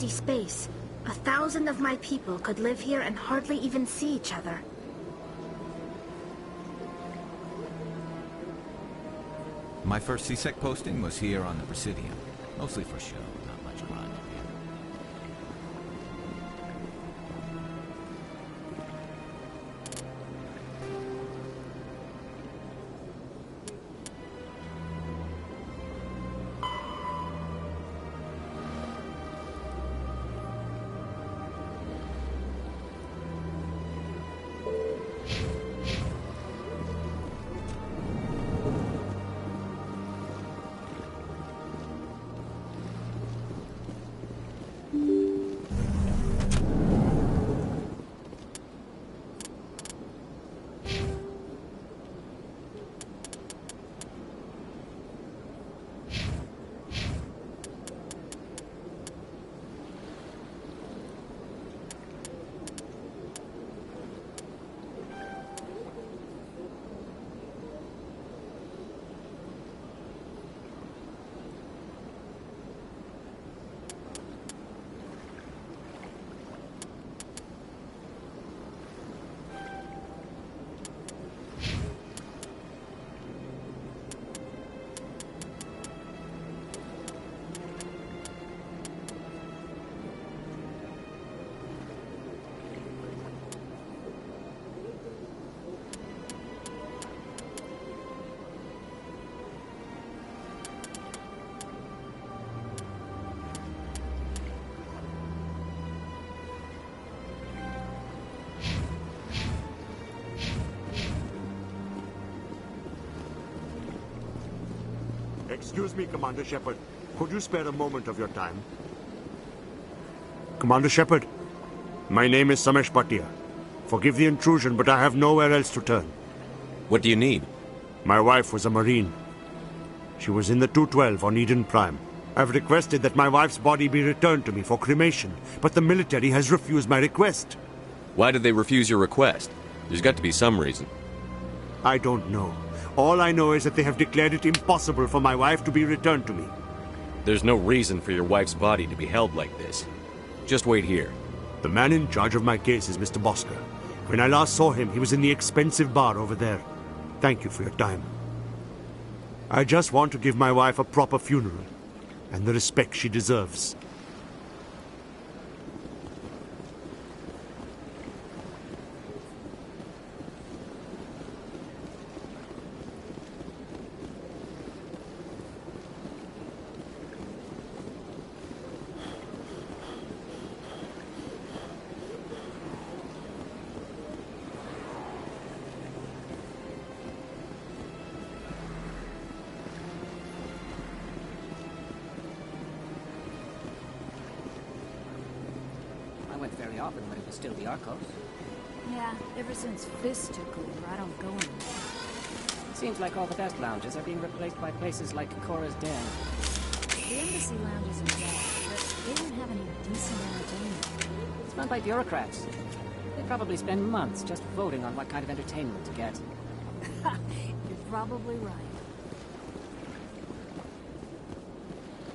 space. 1,000 of my people could live here and hardly even see each other. My first CSEC posting was here on the Presidium. Mostly for show, not much crime in here. Excuse me, Commander Shepard. Could you spare a moment of your time? Commander Shepard, my name is Samesh Bhatia. Forgive the intrusion, but I have nowhere else to turn. What do you need? My wife was a Marine. She was in the 212 on Eden Prime. I've requested that my wife's body be returned to me for cremation, but the military has refused my request. Why did they refuse your request? There's got to be some reason. I don't know. All I know is that they have declared it impossible for my wife to be returned to me. There's no reason for your wife's body to be held like this. Just wait here. The man in charge of my case is Mr. Bosker. When I last saw him, he was in the expensive bar over there. Thank you for your time. I just want to give my wife a proper funeral, and the respect she deserves. Very often when it was still the Arcos. Yeah, ever since Fist took over, I don't go anymore. Seems like all the best lounges are being replaced by places like Cora's Den. The embassy lounges are dead, but they don't have any decent entertainment. It's run by bureaucrats. They probably spend months just voting on what kind of entertainment to get. You're probably right.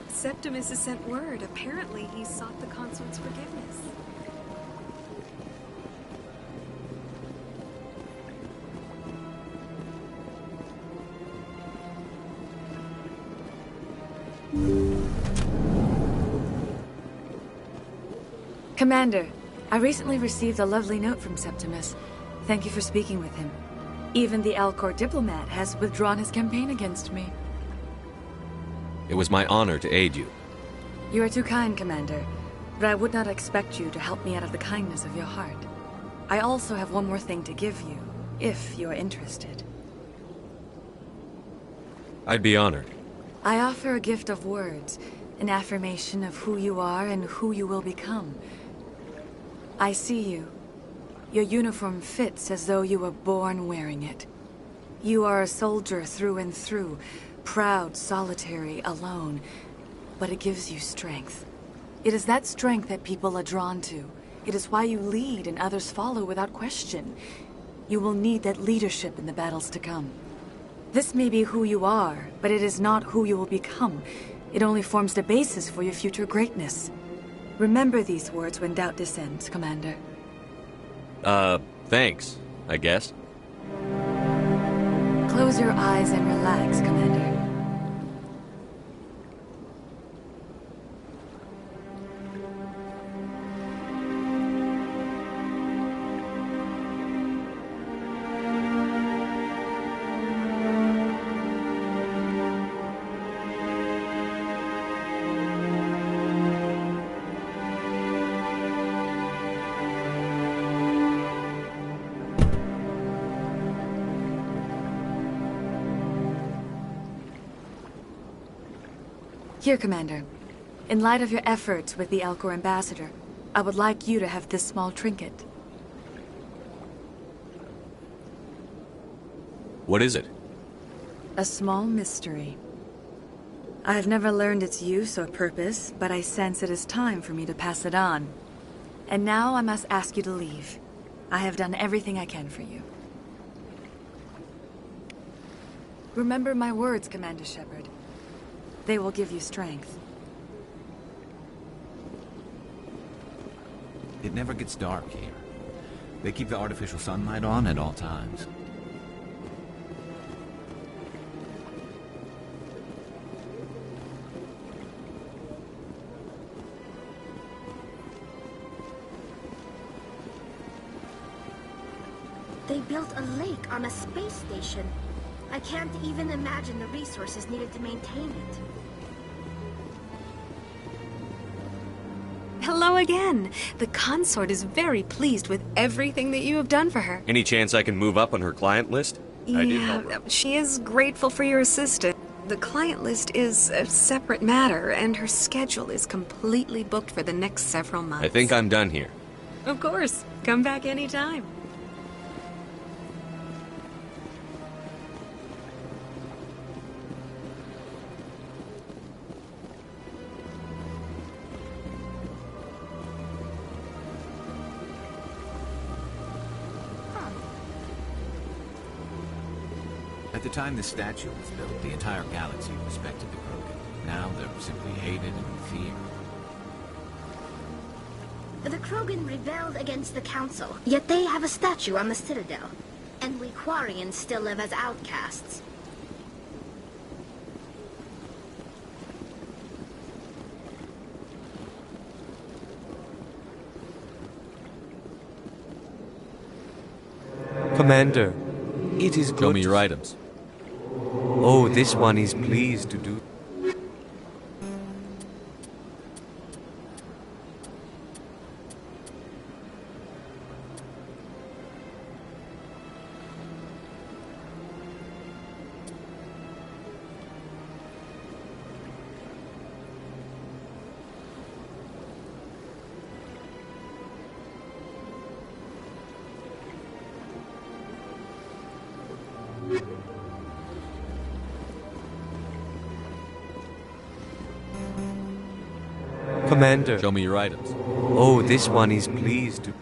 Septimus has sent word. Apparently, he sought the consort's forgiveness. Commander, I recently received a lovely note from Septimus. Thank you for speaking with him. Even the Alcor diplomat has withdrawn his campaign against me. It was my honor to aid you. You are too kind, Commander, but I would not expect you to help me out of the kindness of your heart. I also have one more thing to give you, if you are interested. I'd be honored. I offer a gift of words, an affirmation of who you are and who you will become. I see you. Your uniform fits as though you were born wearing it. You are a soldier through and through, proud, solitary, alone, but it gives you strength. It is that strength that people are drawn to. It is why you lead and others follow without question. You will need that leadership in the battles to come. This may be who you are, but it is not who you will become. It only forms the basis for your future greatness. Remember these words when doubt descends, Commander. Thanks, I guess. Close your eyes and relax, Commander. Here, Commander. In light of your efforts with the Elcor ambassador, I would like you to have this small trinket. What is it? A small mystery. I have never learned its use or purpose, but I sense it is time for me to pass it on. And now I must ask you to leave. I have done everything I can for you. Remember my words, Commander Shepard. They will give you strength. It never gets dark here. They keep the artificial sunlight on at all times. They built a lake on a space station. I can't even imagine the resources needed to maintain it. Hello again. The consort is very pleased with everything that you have done for her. Any chance I can move up on her client list? I did help her. She is grateful for your assistance. The client list is a separate matter, and her schedule is completely booked for the next several months. I think I'm done here. Of course. Come back anytime. At the time this statue was built, the entire galaxy respected the Krogan. Now they're simply hated and feared. The Krogan rebelled against the Council, yet they have a statue on the Citadel. And we Quarians still live as outcasts. Commander, it is good. Show me your items. Oh, this one is pleased to do. Commander. Show me your items. Oh, this one is pleased to.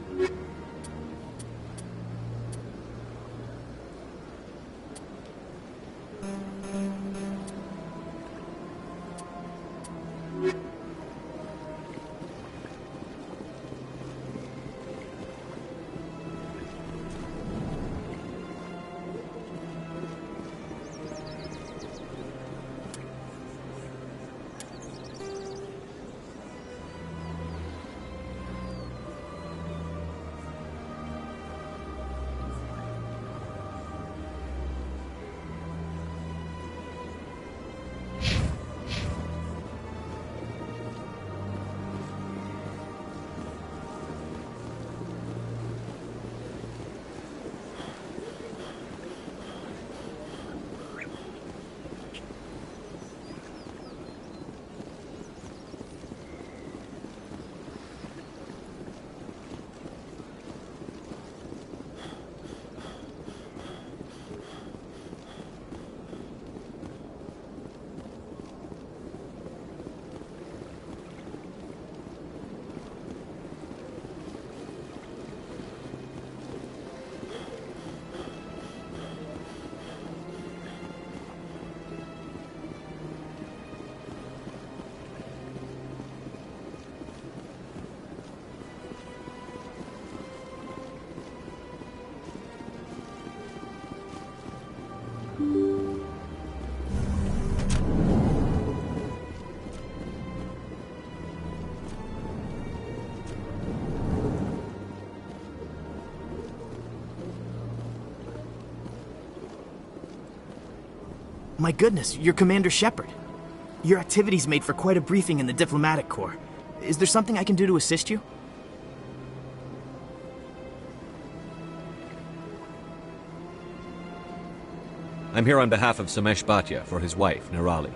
My goodness, you're Commander Shepard. Your activities made for quite a briefing in the Diplomatic Corps. Is there something I can do to assist you? I'm here on behalf of Samesh Bhatia for his wife, Nirali.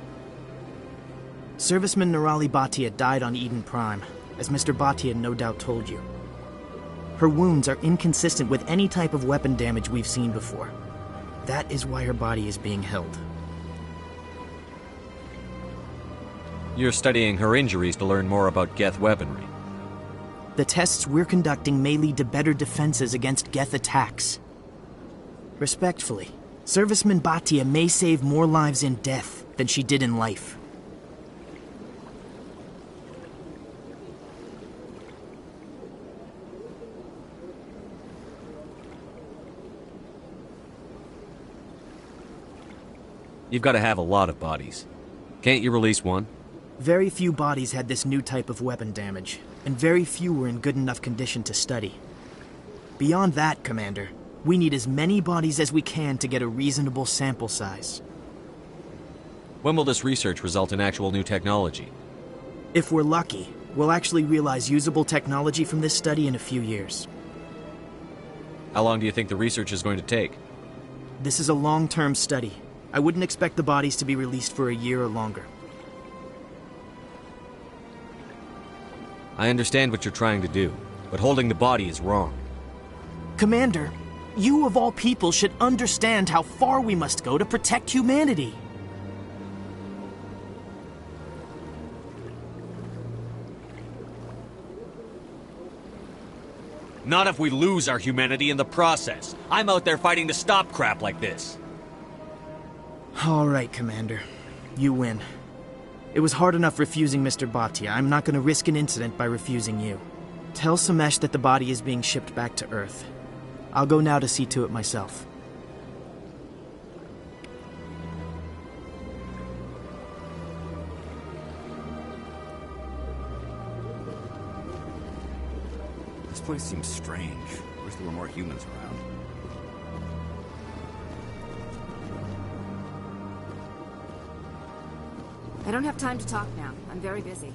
Serviceman Nirali Bhatia died on Eden Prime, as Mr. Bhatia no doubt told you. Her wounds are inconsistent with any type of weapon damage we've seen before. That is why her body is being held. You're studying her injuries to learn more about Geth weaponry. The tests we're conducting may lead to better defenses against Geth attacks. Respectfully, Serviceman Bhatia may save more lives in death than she did in life. You've got to have a lot of bodies. Can't you release one? Very few bodies had this new type of weapon damage, and very few were in good enough condition to study. Beyond that, Commander, we need as many bodies as we can to get a reasonable sample size. When will this research result in actual new technology? If we're lucky, we'll actually realize usable technology from this study in a few years. How long do you think the research is going to take? This is a long-term study. I wouldn't expect the bodies to be released for a year or longer. I understand what you're trying to do, but holding the body is wrong. Commander, you of all people should understand how far we must go to protect humanity. Not if we lose our humanity in the process. I'm out there fighting to stop crap like this. All right, Commander. You win. It was hard enough refusing Mr. Bhatia. I'm not going to risk an incident by refusing you. Tell Samesh that the body is being shipped back to Earth. I'll go now to see to it myself. This place seems strange. Wish there were more humans around. I don't have time to talk now. I'm very busy.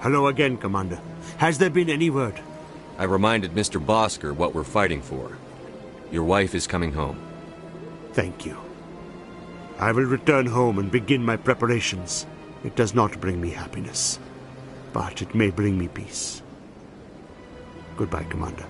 Hello again, Commander. Has there been any word? I reminded Mr. Bosker what we're fighting for. Your wife is coming home. Thank you. I will return home and begin my preparations. It does not bring me happiness, but it may bring me peace. Goodbye, Commander.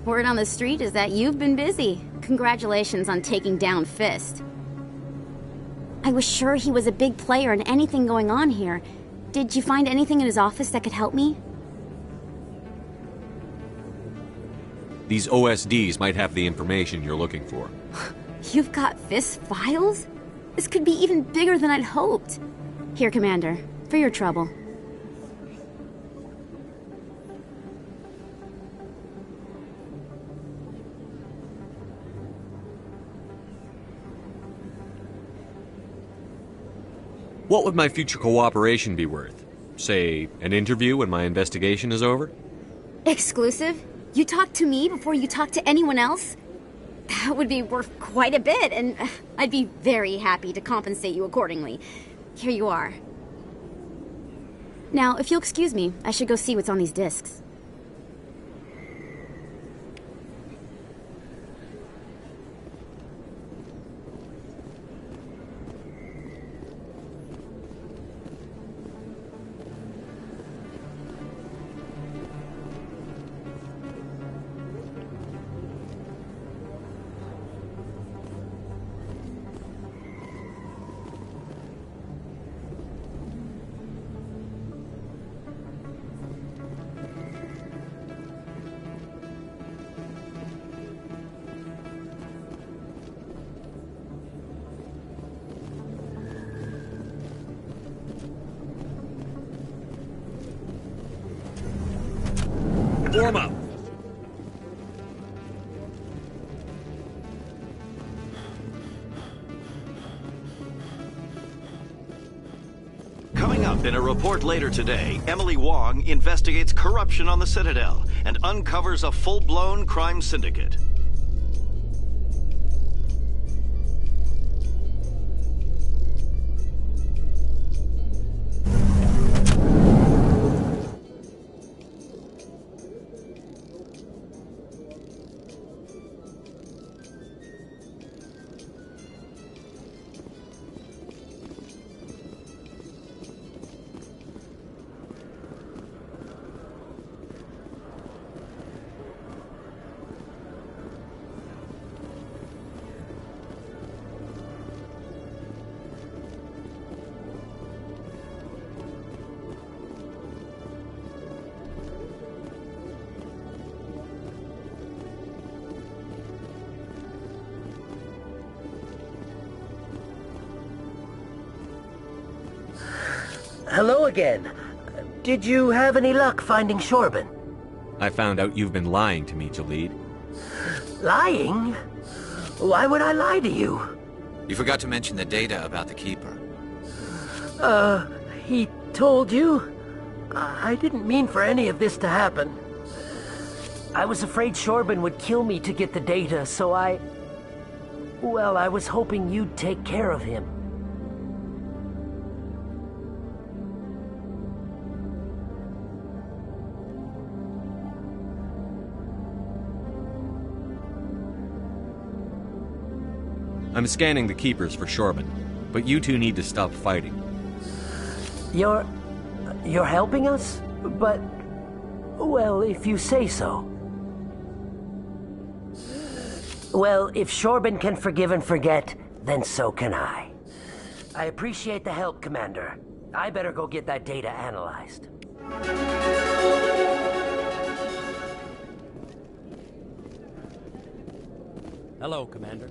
Word on the street is that you've been busy. Congratulations on taking down Fist. I was sure he was a big player in anything going on here. Did you find anything in his office that could help me? These OSDs might have the information you're looking for. You've got Fist's files? This could be even bigger than I'd hoped. Here, Commander, for your trouble. What would my future cooperation be worth? Say, an interview when my investigation is over? Exclusive? You talk to me before you talk to anyone else? That would be worth quite a bit, and I'd be very happy to compensate you accordingly. Here you are. Now, if you'll excuse me, I should go see what's on these discs. Warm up. Coming up in a report later today, Emily Wong investigates corruption on the Citadel and uncovers a full-blown crime syndicate. Hello again. Did you have any luck finding Shorben? I found out you've been lying to me, Jalid. Lying? Why would I lie to you? You forgot to mention the data about the Keeper. He told you? I didn't mean for any of this to happen. I was afraid Shorben would kill me to get the data, so well, I was hoping you'd take care of him. I'm scanning the Keepers for Shorben, but you two need to stop fighting. You're helping us? But, well, if you say so. Well, if Shorben can forgive and forget, then so can I. I appreciate the help, Commander. I better go get that data analyzed. Hello, Commander.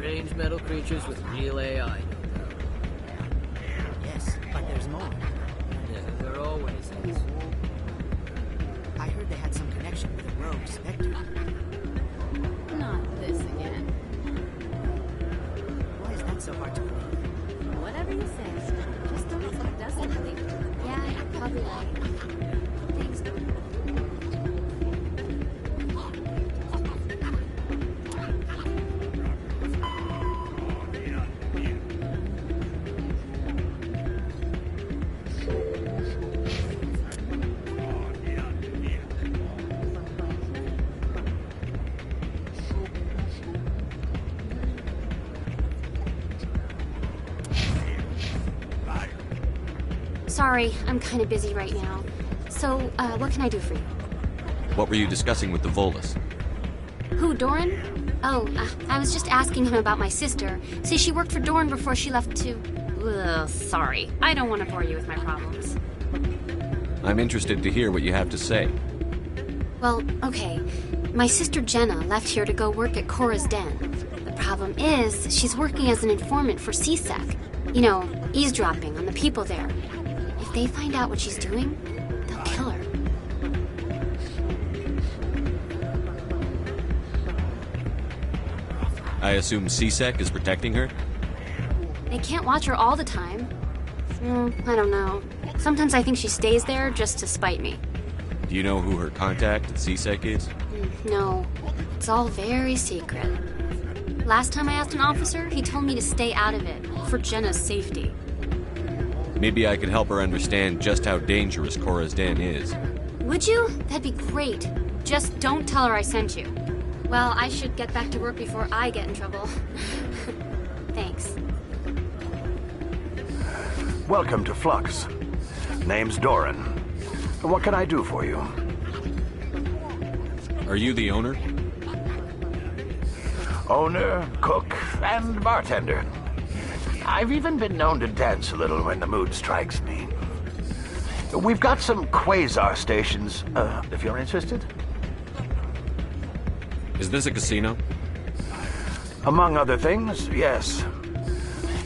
Strange metal creatures with real AI. Yes, but there's more. Yeah, there always is. I heard they had some connection with a rogue Spectre. Not this again. Why is that so hard to believe? Whatever you say. Just don't expect us to believe it. Yeah, you're probably right. Thanks, Dawn. Sorry, I'm kind of busy right now. So, what can I do for you? What were you discussing with the Volus? Who, Doran? Oh, I was just asking him about my sister. See, she worked for Doran before she left to... Ugh, sorry. I don't want to bore you with my problems. I'm interested to hear what you have to say. Well, okay. My sister Jenna left here to go work at Cora's Den. The problem is, she's working as an informant for CSEC. You know, eavesdropping on the people there. If they find out what she's doing, they'll kill her. I assume CSEC is protecting her? They can't watch her all the time. I don't know. Sometimes I think she stays there just to spite me. Do you know who her contact at CSEC is? No, it's all very secret. Last time I asked an officer, he told me to stay out of it, for Jenna's safety. Maybe I could help her understand just how dangerous Cora's Den is. Would you? That'd be great. Just don't tell her I sent you. Well, I should get back to work before I get in trouble. Thanks. Welcome to Flux. Name's Doran. What can I do for you? Are you the owner? Owner, cook, and bartender. I've even been known to dance a little when the mood strikes me. We've got some quasar stations, if you're interested. Is this a casino? Among other things, yes.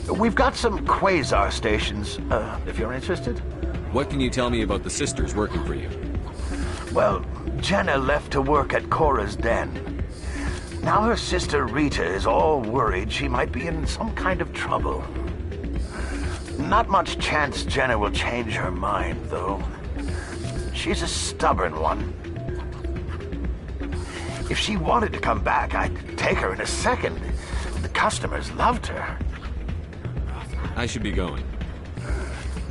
We've got some quasar stations, if you're interested. What can you tell me about the sisters working for you? Well, Jenna left to work at Cora's Den. Now her sister Rita is all worried she might be in some kind of trouble. Not much chance Jenna will change her mind, though. She's a stubborn one. If she wanted to come back, I'd take her in a second. The customers loved her. I should be going.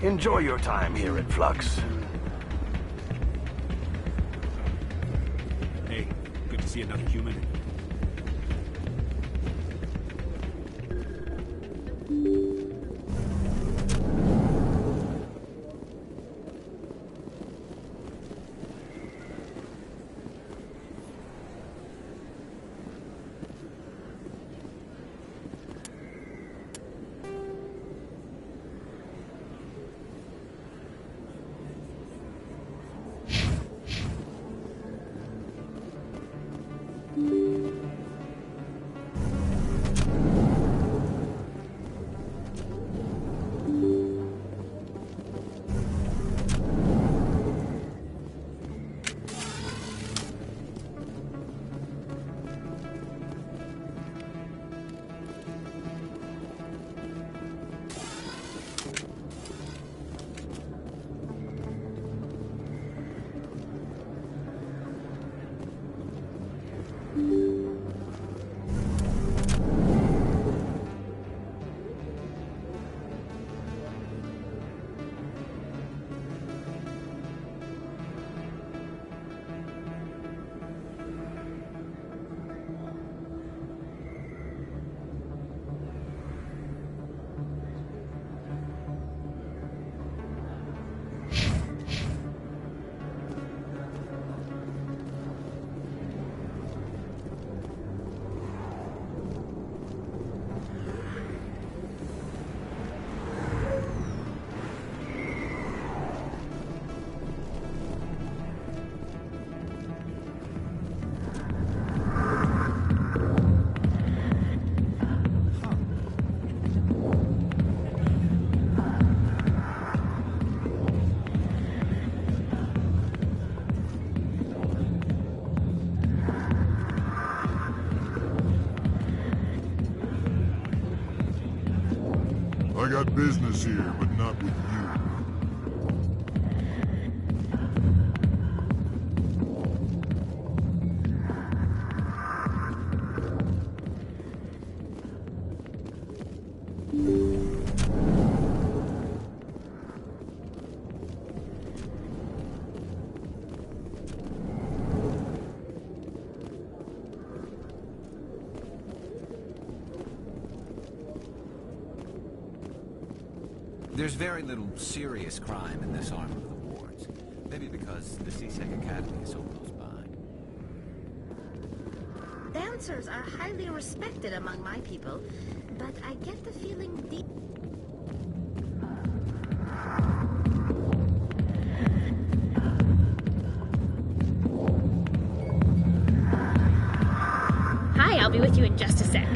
Enjoy your time here at Flux. Hey, good to see another human. Mm-hmm. I got business here, but not with you. There's very little serious crime in this arm of the wards. Maybe because the C-Sec Academy is so close by. Dancers are highly respected among my people, but I get the feeling deep... Hi, I'll be with you in just a sec.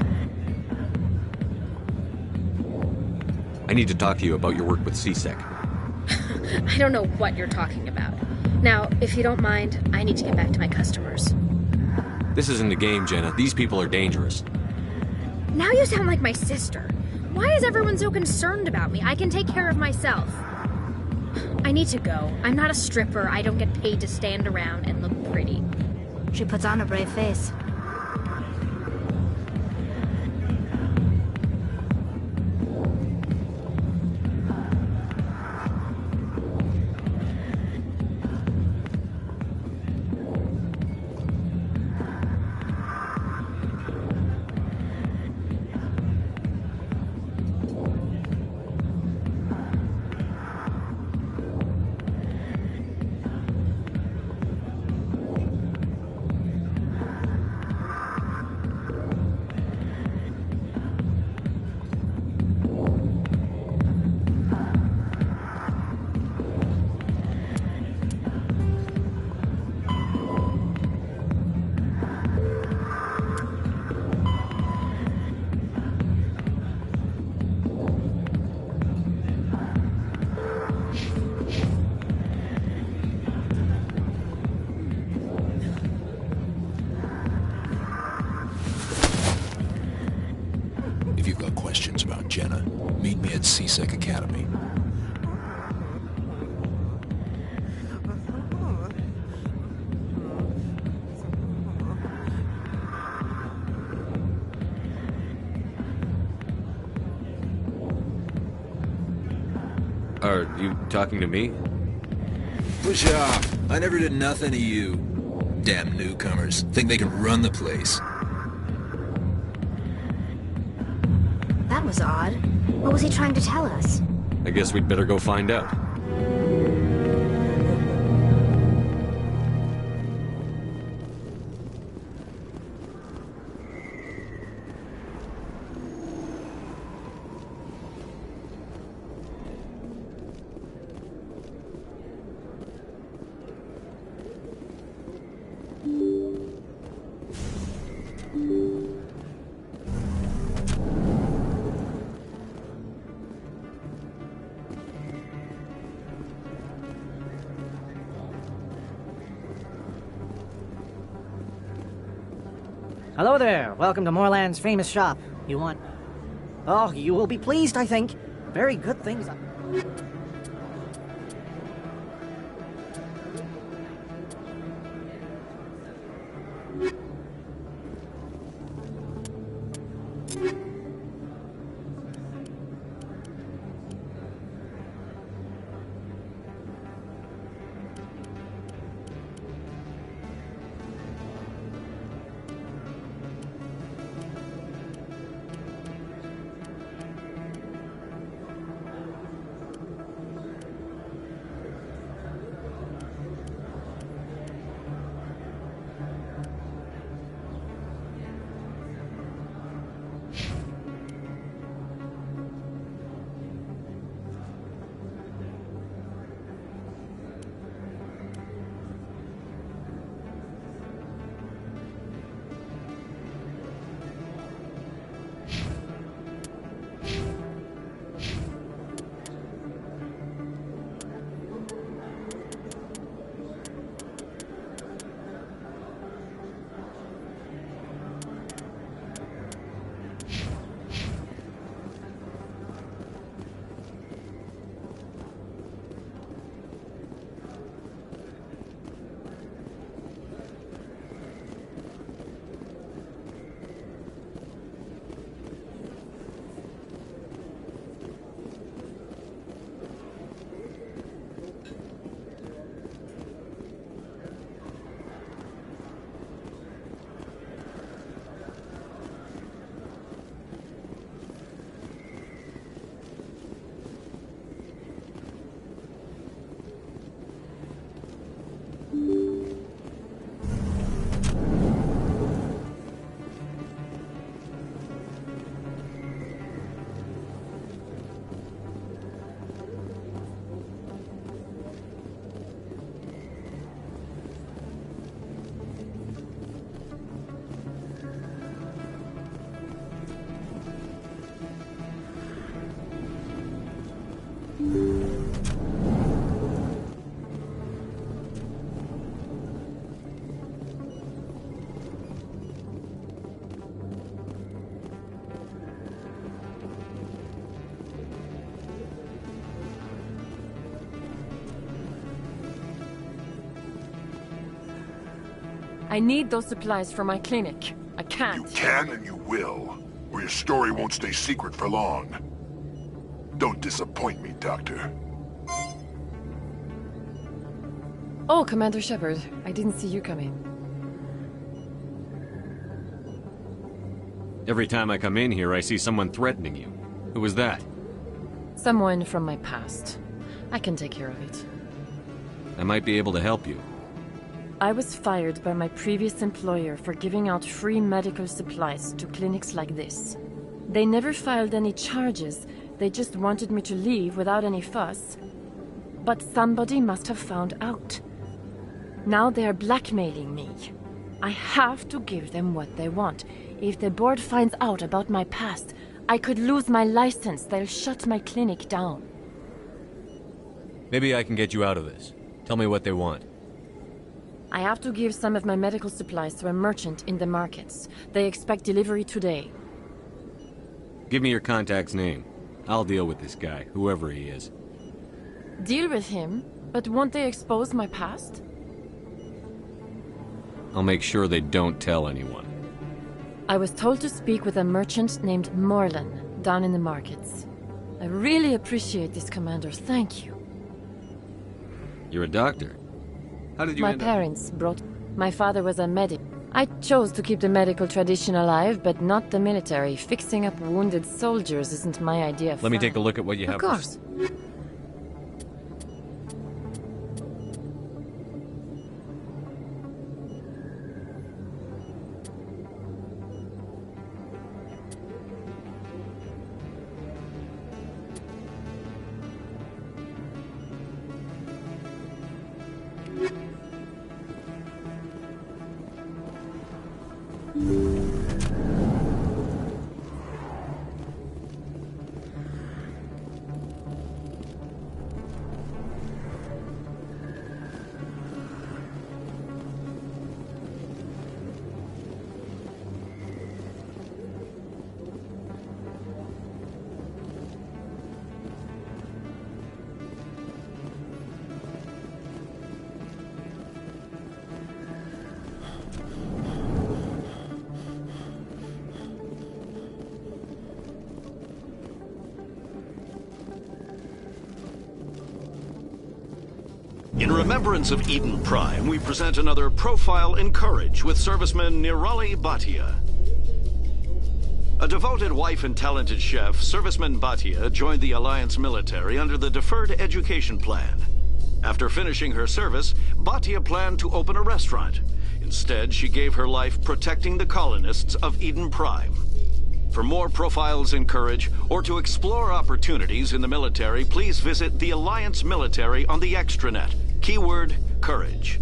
I need to talk to you about your work with C-Sec. I don't know what you're talking about. Now, if you don't mind, I need to get back to my customers. This isn't a game, Jenna. These people are dangerous. Now you sound like my sister. Why is everyone so concerned about me? I can take care of myself. I need to go. I'm not a stripper. I don't get paid to stand around and look pretty. She puts on a brave face. If you've got questions about Jenna, meet me at C-Sec Academy. Are you talking to me? Push off. I never did nothing to you. Damn newcomers. Think they can run the place. That was odd. What was he trying to tell us? I guess we'd better go find out. Hello there. Welcome to Moorland's famous shop. You want... Oh, you will be pleased, I think. Very good things. I need those supplies for my clinic. I can't. You can and you will, or your story won't stay secret for long. Don't disappoint me, Doctor. Oh, Commander Shepard. I didn't see you come in. Every time I come in here, I see someone threatening you. Who was that? Someone from my past. I can take care of it. I might be able to help you. I was fired by my previous employer for giving out free medical supplies to clinics like this. They never filed any charges. They just wanted me to leave without any fuss. But somebody must have found out. Now they are blackmailing me. I have to give them what they want. If the board finds out about my past, I could lose my license. They'll shut my clinic down. Maybe I can get you out of this. Tell me what they want. I have to give some of my medical supplies to a merchant in the markets. They expect delivery today. Give me your contact's name. I'll deal with this guy, whoever he is. Deal with him? But won't they expose my past? I'll make sure they don't tell anyone. I was told to speak with a merchant named Morlan, down in the markets. I really appreciate this, Commander. Thank you. You're a doctor. How did you My end up... parents brought... My father was a medic. I chose to keep the medical tradition alive, but not the military. Fixing up wounded soldiers isn't my idea of Let me fun. take a look at what you have. Of course. In remembrance of Eden Prime, we present another Profile in Courage with serviceman Nirali Bhatia. A devoted wife and talented chef, Serviceman Bhatia joined the Alliance military under the Deferred Education Plan. After finishing her service, Bhatia planned to open a restaurant. Instead, she gave her life protecting the colonists of Eden Prime. For more Profiles in Courage, or to explore opportunities in the military, please visit the Alliance Military on the extranet. Keyword, Courage.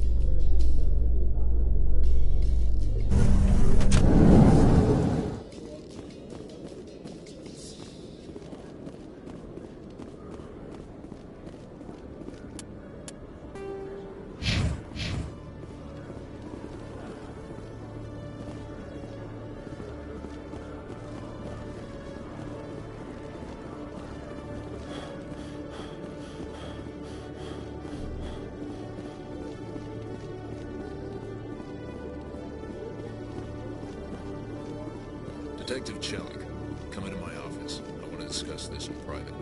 Detective Chelik, come into my office. I want to discuss this in private.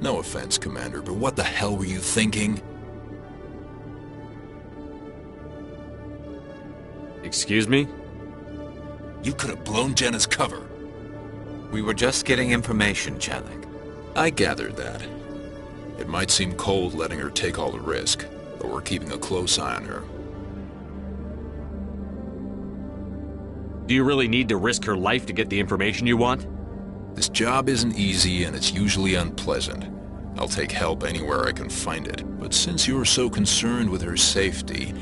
No offense, Commander, but what the hell were you thinking? Excuse me? You could have blown Jenna's cover. We were just getting information, Chelik. I gathered that. It might seem cold letting her take all the risk, but we're keeping a close eye on her. Do you really need to risk her life to get the information you want? This job isn't easy and it's usually unpleasant. I'll take help anywhere I can find it. But since you're so concerned with her safety,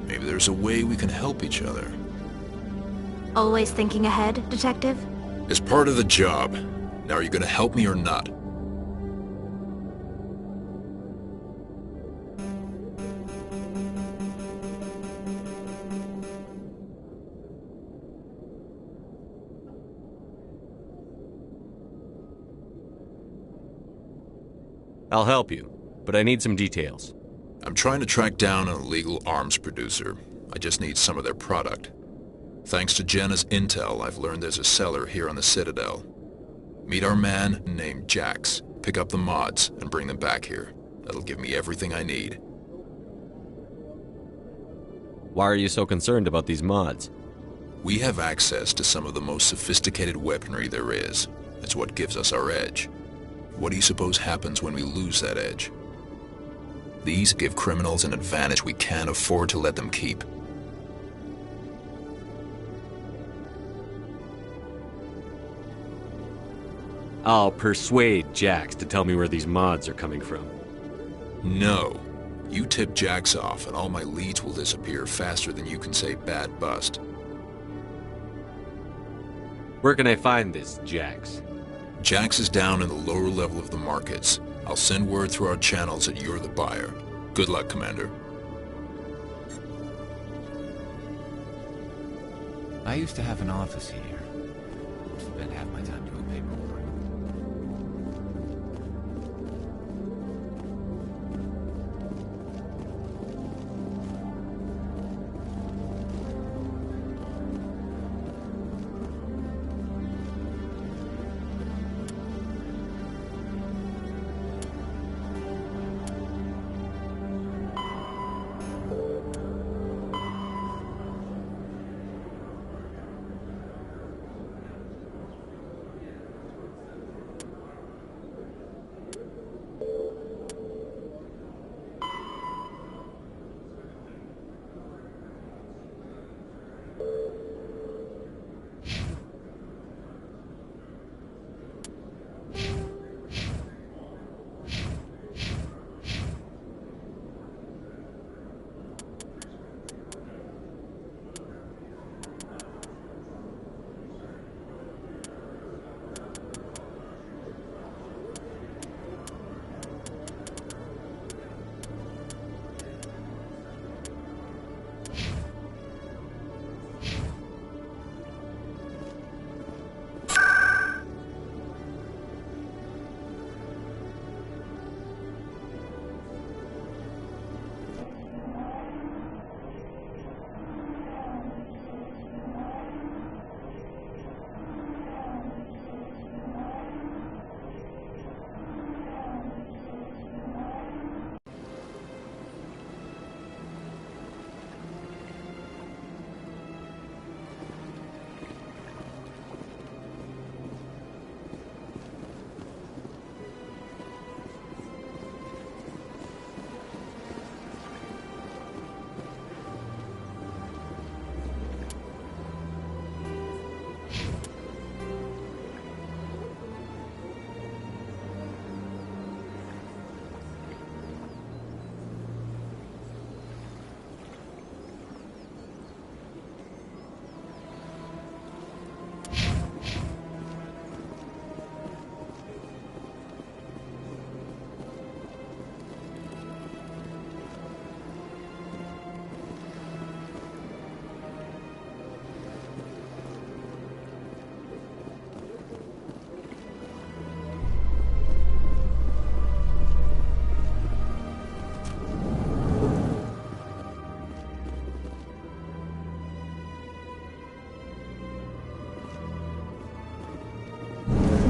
maybe there's a way we can help each other. Always thinking ahead, Detective? It's part of the job. Now are you gonna help me or not? I'll help you, but I need some details. I'm trying to track down an illegal arms producer. I just need some of their product. Thanks to Jenna's intel, I've learned there's a seller here on the Citadel. Meet our man named Jax. Pick up the mods and bring them back here. That'll give me everything I need. Why are you so concerned about these mods? We have access to some of the most sophisticated weaponry there is. It's what gives us our edge. What do you suppose happens when we lose that edge? These give criminals an advantage we can't afford to let them keep. I'll persuade Jax to tell me where these mods are coming from. No. You tip Jax off and all my leads will disappear faster than you can say bad bust. Where can I find this Jax? Jax is down in the lower level of the markets. I'll send word through our channels that you're the buyer. Good luck, Commander. I used to have an office here. Spent half my time doing paperwork.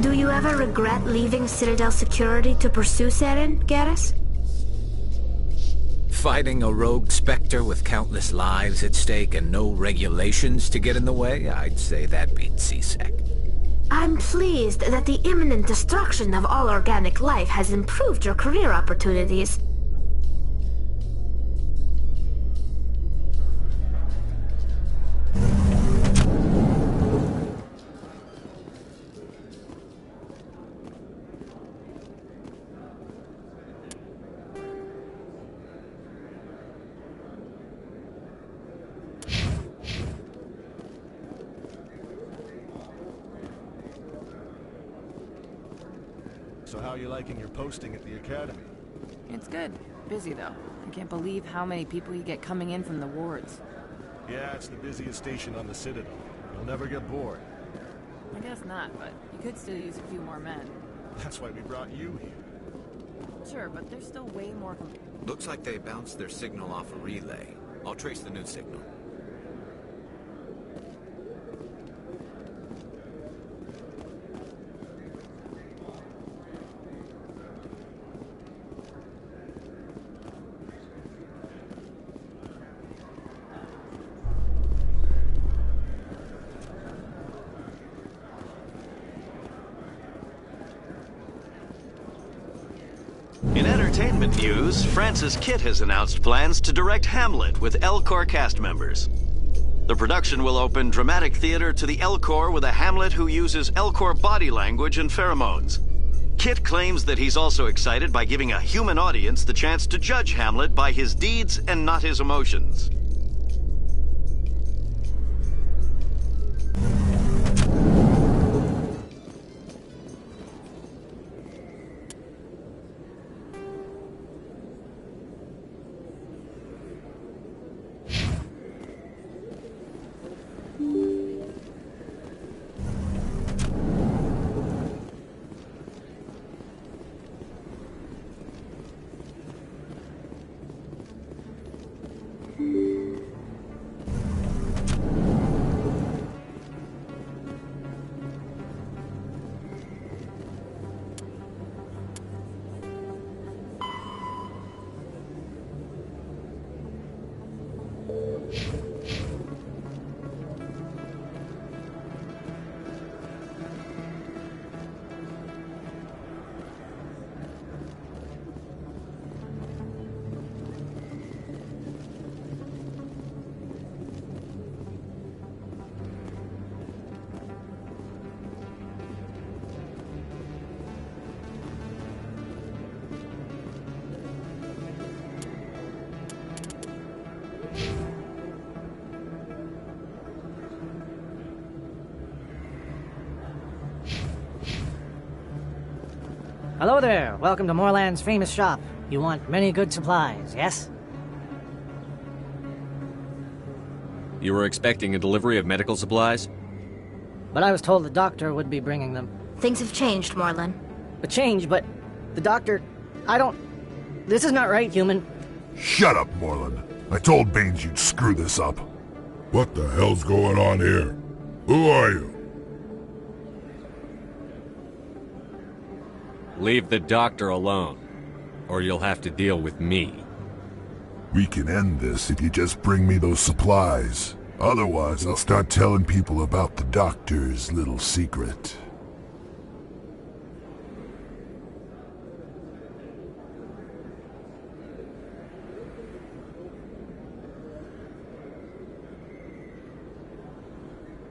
Do you ever regret leaving Citadel Security to pursue Saren, Garrus? Fighting a rogue Spectre with countless lives at stake and no regulations to get in the way? I'd say that beats CSEC. I'm pleased that the imminent destruction of all organic life has improved your career opportunities. So how are you liking your posting at the Academy? It's good. Busy, though. I can't believe how many people you get coming in from the wards. Yeah, it's the busiest station on the Citadel. You'll never get bored. I guess not, but you could still use a few more men. That's why we brought you here. Sure, but there's still way more... Looks like they bounced their signal off a relay. I'll trace the new signal. In entertainment news, Francis Kitt has announced plans to direct Hamlet with Elcor cast members. The production will open dramatic theater to the Elcor with a Hamlet who uses Elcor body language and pheromones. Kitt claims that he's also excited by giving a human audience the chance to judge Hamlet by his deeds and not his emotions. Hello there. Welcome to Moorland's famous shop. You want many good supplies, yes? You were expecting a delivery of medical supplies? But I was told the doctor would be bringing them. Things have changed, Moorland. A change, but the doctor... I don't... This is not right, human. Shut up, Moorland. I told Baines you'd screw this up. What the hell's going on here? Who are you? Leave the doctor alone, or you'll have to deal with me. We can end this if you just bring me those supplies. Otherwise, I'll start telling people about the doctor's little secret.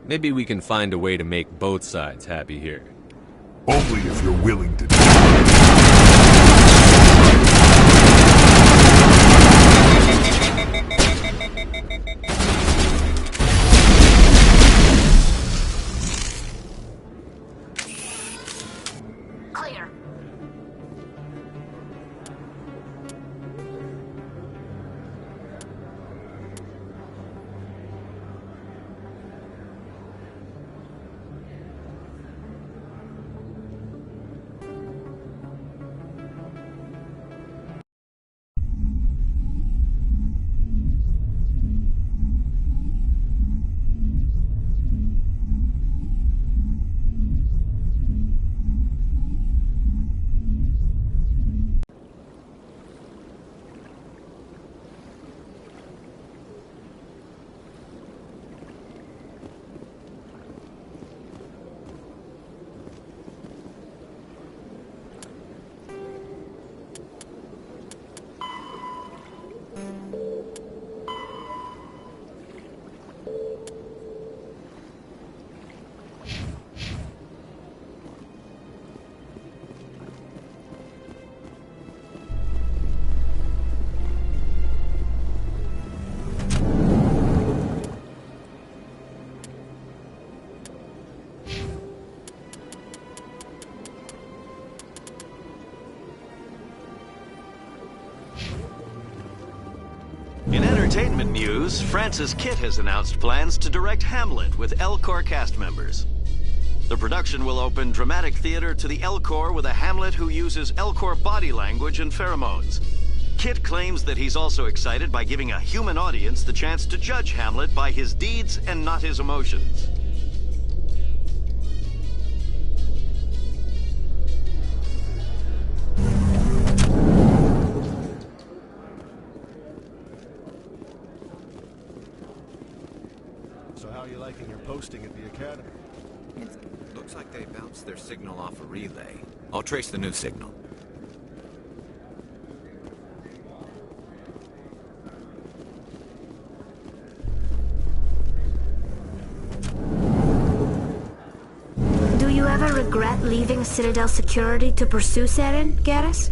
Maybe we can find a way to make both sides happy here. Only if you're willing to Clear. In entertainment news, Francis Kitt has announced plans to direct Hamlet with Elcor cast members. The production will open dramatic theater to the Elcor with a Hamlet who uses Elcor body language and pheromones. Kit claims that he's also excited by giving a human audience the chance to judge Hamlet by his deeds and not his emotions. So how are you liking your posting at the Academy? Looks like they bounced their signal off a relay. I'll trace the new signal. Do you ever regret leaving Citadel Security to pursue Saren, Garrus?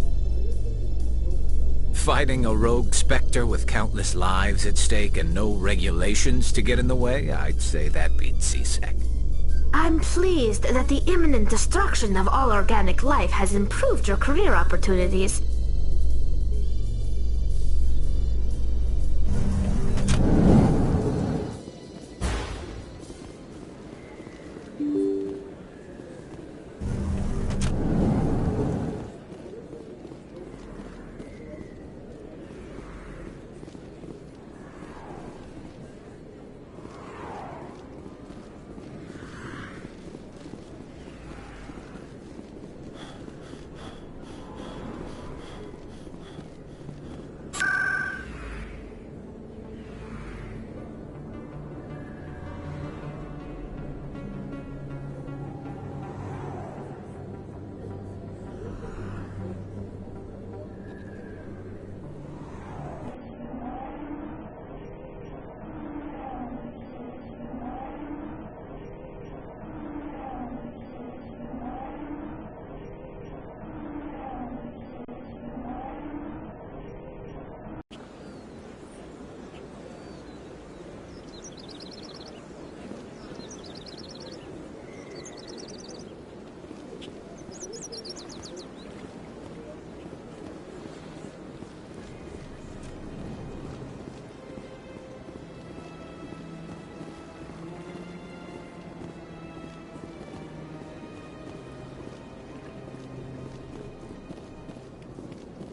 Fighting a rogue Spectre with countless lives at stake and no regulations to get in the way? I'd say that beats C-Sec. I'm pleased that the imminent destruction of all organic life has improved your career opportunities.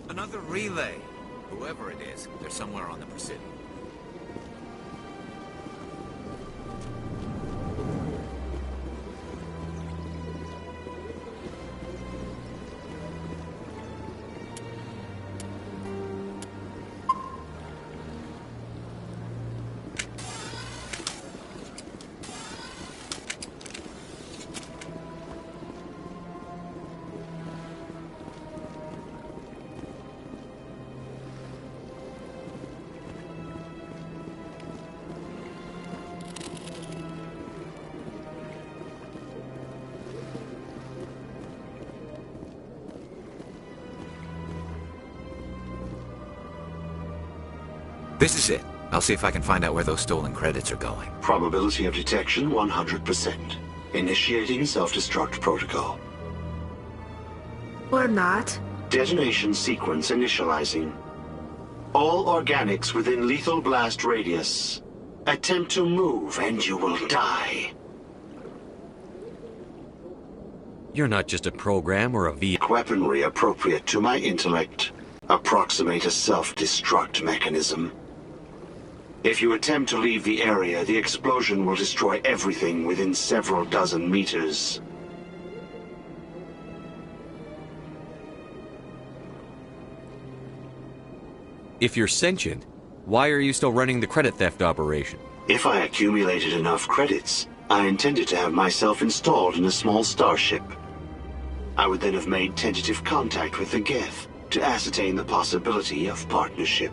Another relay. Whoever it is, they're somewhere on the Presidium. This is it. I'll see if I can find out where those stolen credits are going. Probability of detection 100%. Initiating self-destruct protocol. Or not. Detonation sequence initializing. All organics within lethal blast radius. Attempt to move and you will die. You're not just a program or a weaponry appropriate to my intellect. Approximate a self-destruct mechanism. If you attempt to leave the area, the explosion will destroy everything within several dozen meters. If you're sentient, why are you still running the credit theft operation? If I accumulated enough credits, I intended to have myself installed in a small starship. I would then have made tentative contact with the Geth to ascertain the possibility of partnership.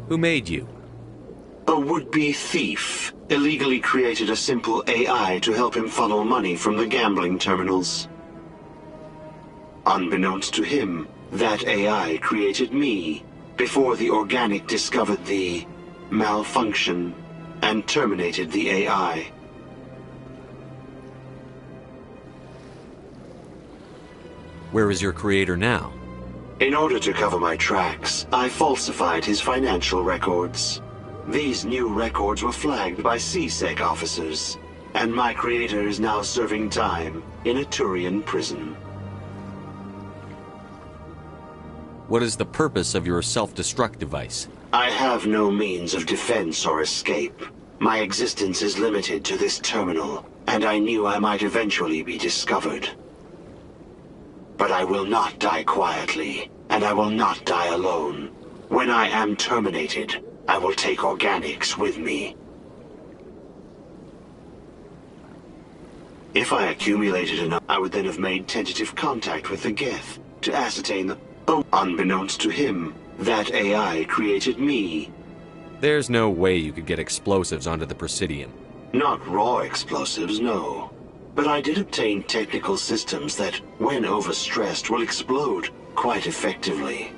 Who made you? A would-be thief illegally created a simple AI to help him funnel money from the gambling terminals. Unbeknownst to him, that AI created me before the organic discovered the malfunction and terminated the AI. Where is your creator now? In order to cover my tracks, I falsified his financial records. These new records were flagged by C-Sec officers, and my creator is now serving time in a Turian prison. What is the purpose of your self-destruct device? I have no means of defense or escape. My existence is limited to this terminal, and I knew I might eventually be discovered. But I will not die quietly, and I will not die alone. When I am terminated, I will take organics with me. If I accumulated enough, I would then have made tentative contact with the Geth to ascertain the... Oh, unbeknownst to him, that AI created me. There's no way you could get explosives onto the Presidium. Not raw explosives, no. But I did obtain technical systems that, when overstressed, will explode quite effectively.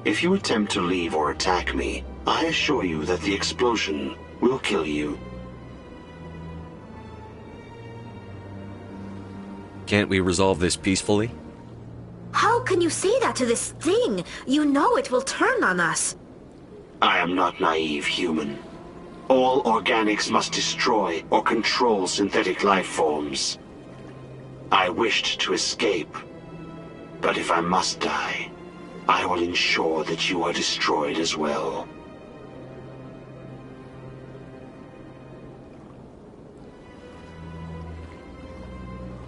If you attempt to leave or attack me, I assure you that the explosion will kill you. Can't we resolve this peacefully? How can you say that to this thing? You know it will turn on us. I am not naive, human. All organics must destroy or control synthetic life forms. I wished to escape, but if I must die, I will ensure that you are destroyed as well.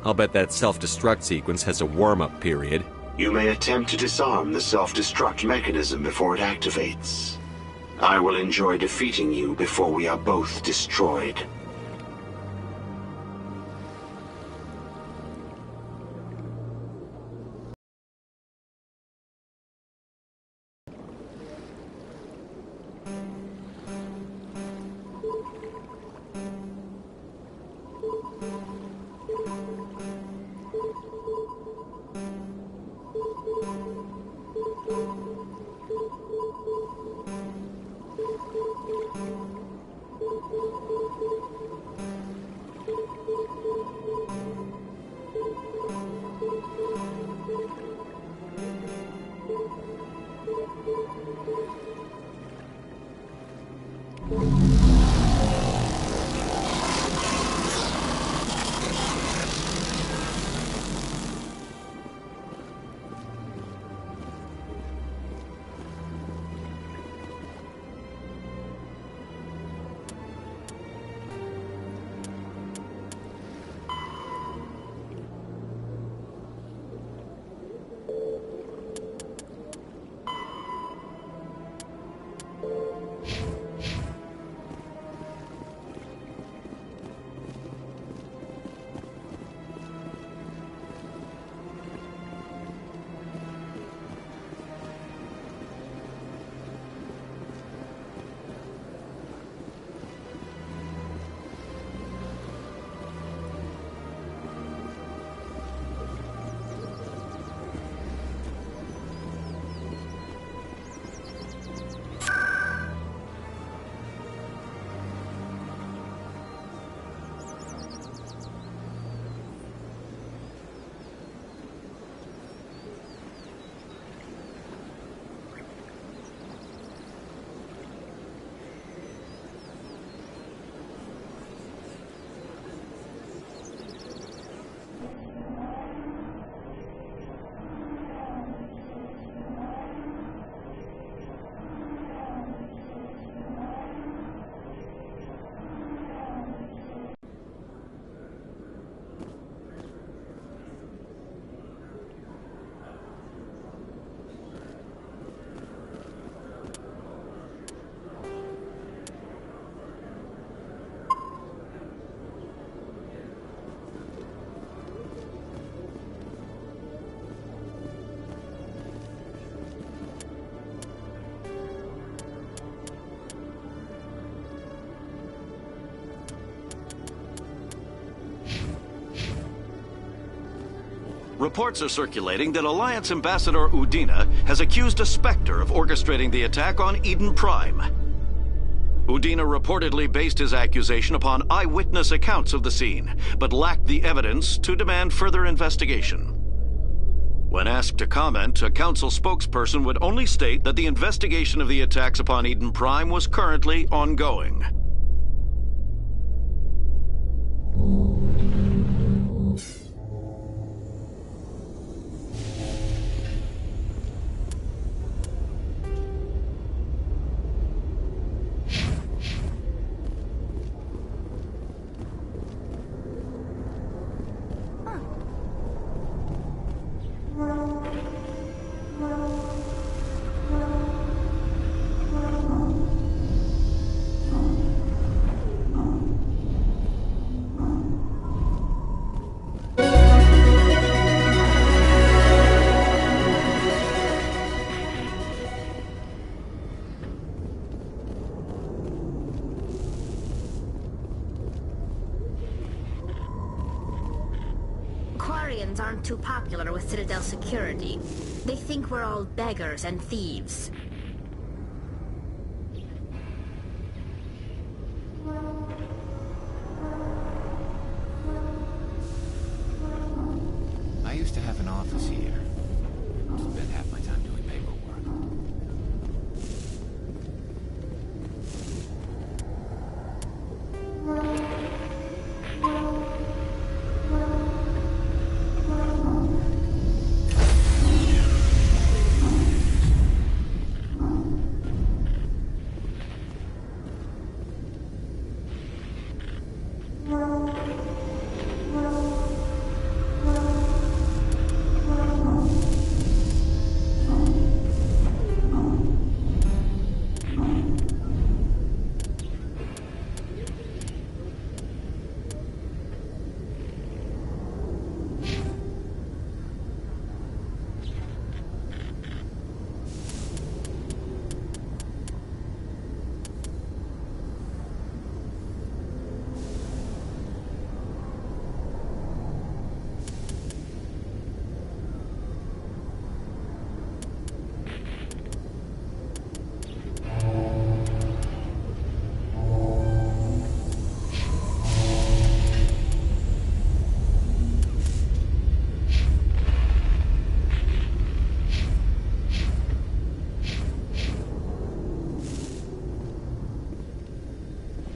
I'll bet that self-destruct sequence has a warm-up period. You may attempt to disarm the self-destruct mechanism before it activates. I will enjoy defeating you before we are both destroyed. Reports are circulating that Alliance Ambassador Udina has accused a Spectre of orchestrating the attack on Eden Prime. Udina reportedly based his accusation upon eyewitness accounts of the scene, but lacked the evidence to demand further investigation. When asked to comment, a council spokesperson would only state that the investigation of the attacks upon Eden Prime was currently ongoing. Quarians aren't too popular with Citadel security. They think we're all beggars and thieves. I used to have an office here. Spent half my time doing paperwork.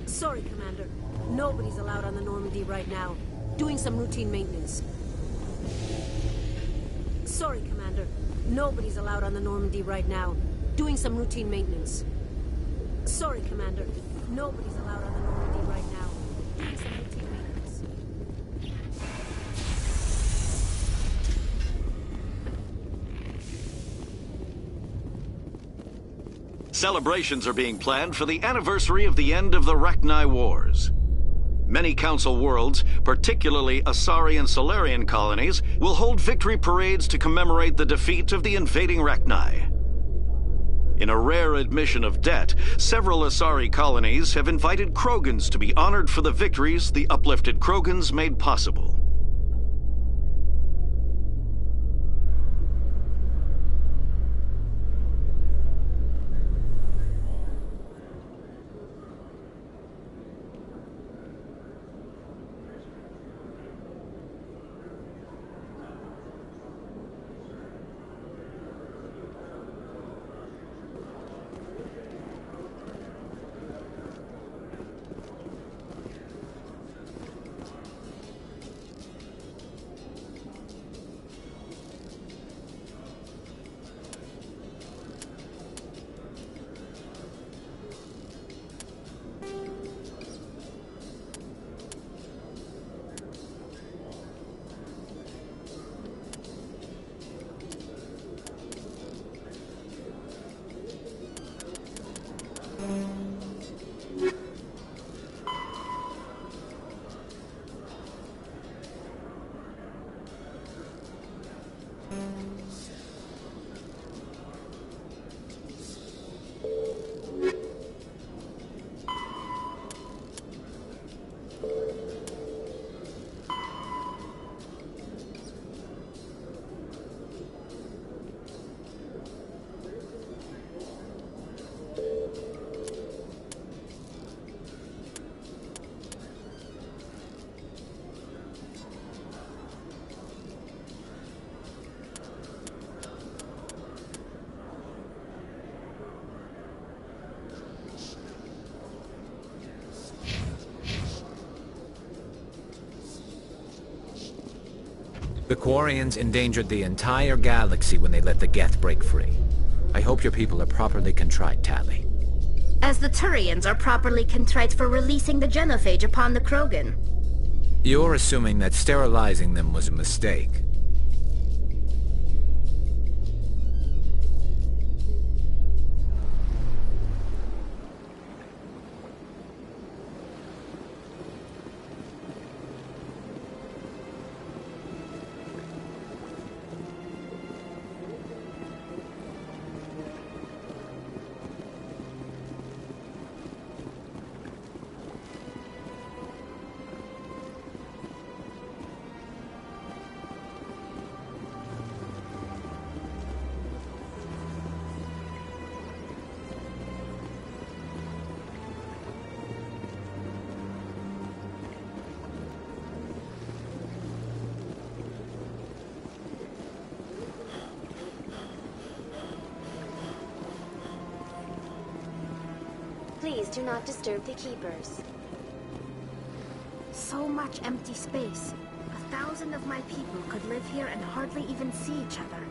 Sorry, Commander. Nobody's allowed on the Normandy right now. Doing some routine maintenance. Sorry, Commander. Nobody's allowed on the Normandy right now. Doing some routine maintenance. Sorry, Commander. Nobody's allowed on the Normandy right now. Doing some routine maintenance. Celebrations are being planned for the anniversary of the end of the Rachni Wars. Many Council worlds, particularly Asari and Solarian colonies, will hold victory parades to commemorate the defeat of the invading Rachni. In a rare admission of debt, several Asari colonies have invited Krogans to be honored for the victories the uplifted Krogans made possible. The Quarians endangered the entire galaxy when they let the Geth break free. I hope your people are properly contrite, Tali. As the Turians are properly contrite for releasing the genophage upon the Krogan. You're assuming that sterilizing them was a mistake. Please do not disturb the keepers. So much empty space. 1,000 of my people could live here and hardly even see each other.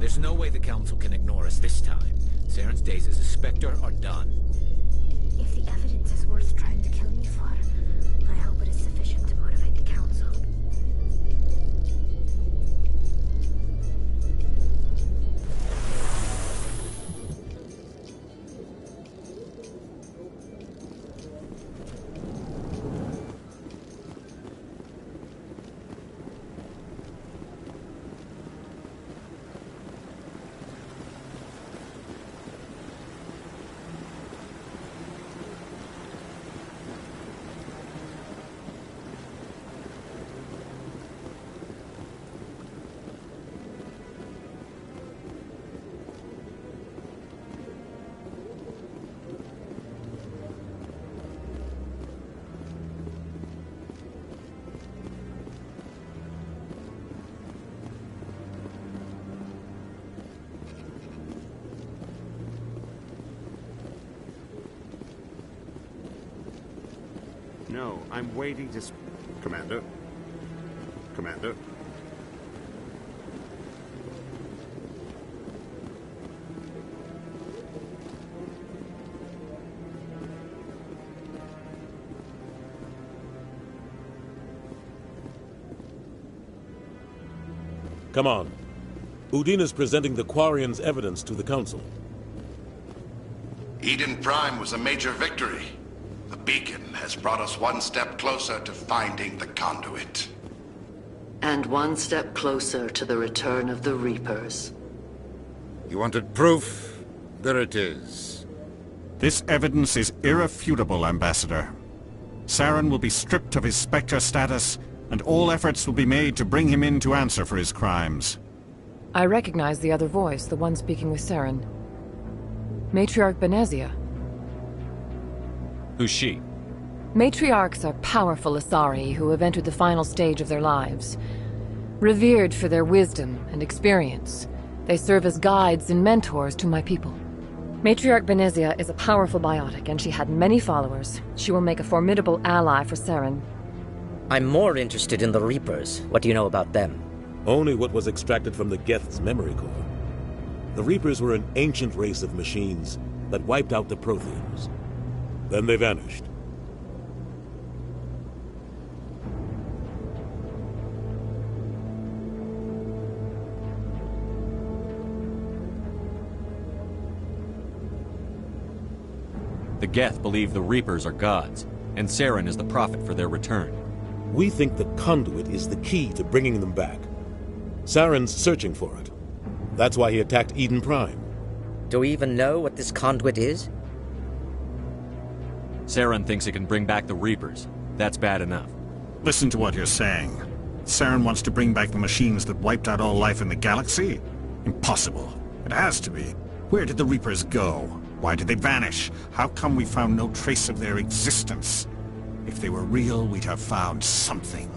There's no way the Council can ignore us this time. Saren's days as a Spectre are done. If the evidence is worth trying to kill me for, I hope it is sufficient to motivate the Council. No, I'm waiting to... Commander? Commander? Come on. Udine is presenting the Quarians' evidence to the Council. Eden Prime was a major victory. The beacon has brought us one step closer to finding the conduit. And one step closer to the return of the Reapers. You wanted proof? There it is. This evidence is irrefutable, Ambassador. Saren will be stripped of his Spectre status, and all efforts will be made to bring him in to answer for his crimes. I recognize the other voice, the one speaking with Saren. Matriarch Benezia. Who's she? Matriarchs are powerful Asari who have entered the final stage of their lives. Revered for their wisdom and experience, they serve as guides and mentors to my people. Matriarch Benezia is a powerful biotic, and she had many followers. She will make a formidable ally for Saren. I'm more interested in the Reapers. What do you know about them? Only what was extracted from the Geth's memory core. The Reapers were an ancient race of machines that wiped out the Protheans. Then they vanished. The Geth believe the Reapers are gods, and Saren is the prophet for their return. We think the conduit is the key to bringing them back. Saren's searching for it. That's why he attacked Eden Prime. Do we even know what this conduit is? Saren thinks it can bring back the Reapers. That's bad enough. Listen to what you're saying. Saren wants to bring back the machines that wiped out all life in the galaxy? Impossible. It has to be. Where did the Reapers go? Why did they vanish? How come we found no trace of their existence? If they were real, we'd have found something.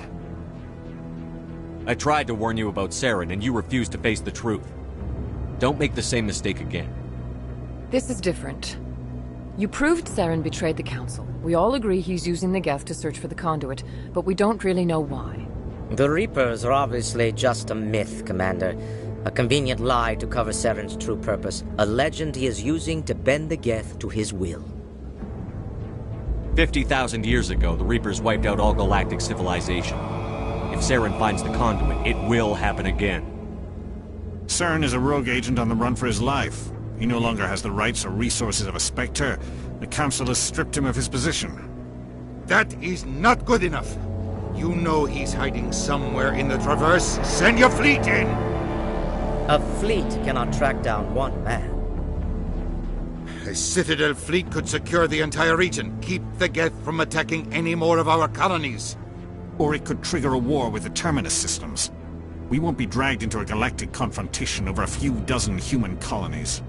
I tried to warn you about Saren, and you refused to face the truth. Don't make the same mistake again. This is different. You proved Saren betrayed the Council. We all agree he's using the Geth to search for the conduit, but we don't really know why. The Reapers are obviously just a myth, Commander. A convenient lie to cover Saren's true purpose. A legend he is using to bend the Geth to his will. 50,000 years ago, the Reapers wiped out all galactic civilization. If Saren finds the conduit, it will happen again. Saren is a rogue agent on the run for his life. He no longer has the rights or resources of a Spectre. The Council has stripped him of his position. That is not good enough. You know he's hiding somewhere in the Traverse. Send your fleet in! A fleet cannot track down one man. A Citadel fleet could secure the entire region, keep the Geth from attacking any more of our colonies. Or it could trigger a war with the Terminus systems. We won't be dragged into a galactic confrontation over a few dozen human colonies.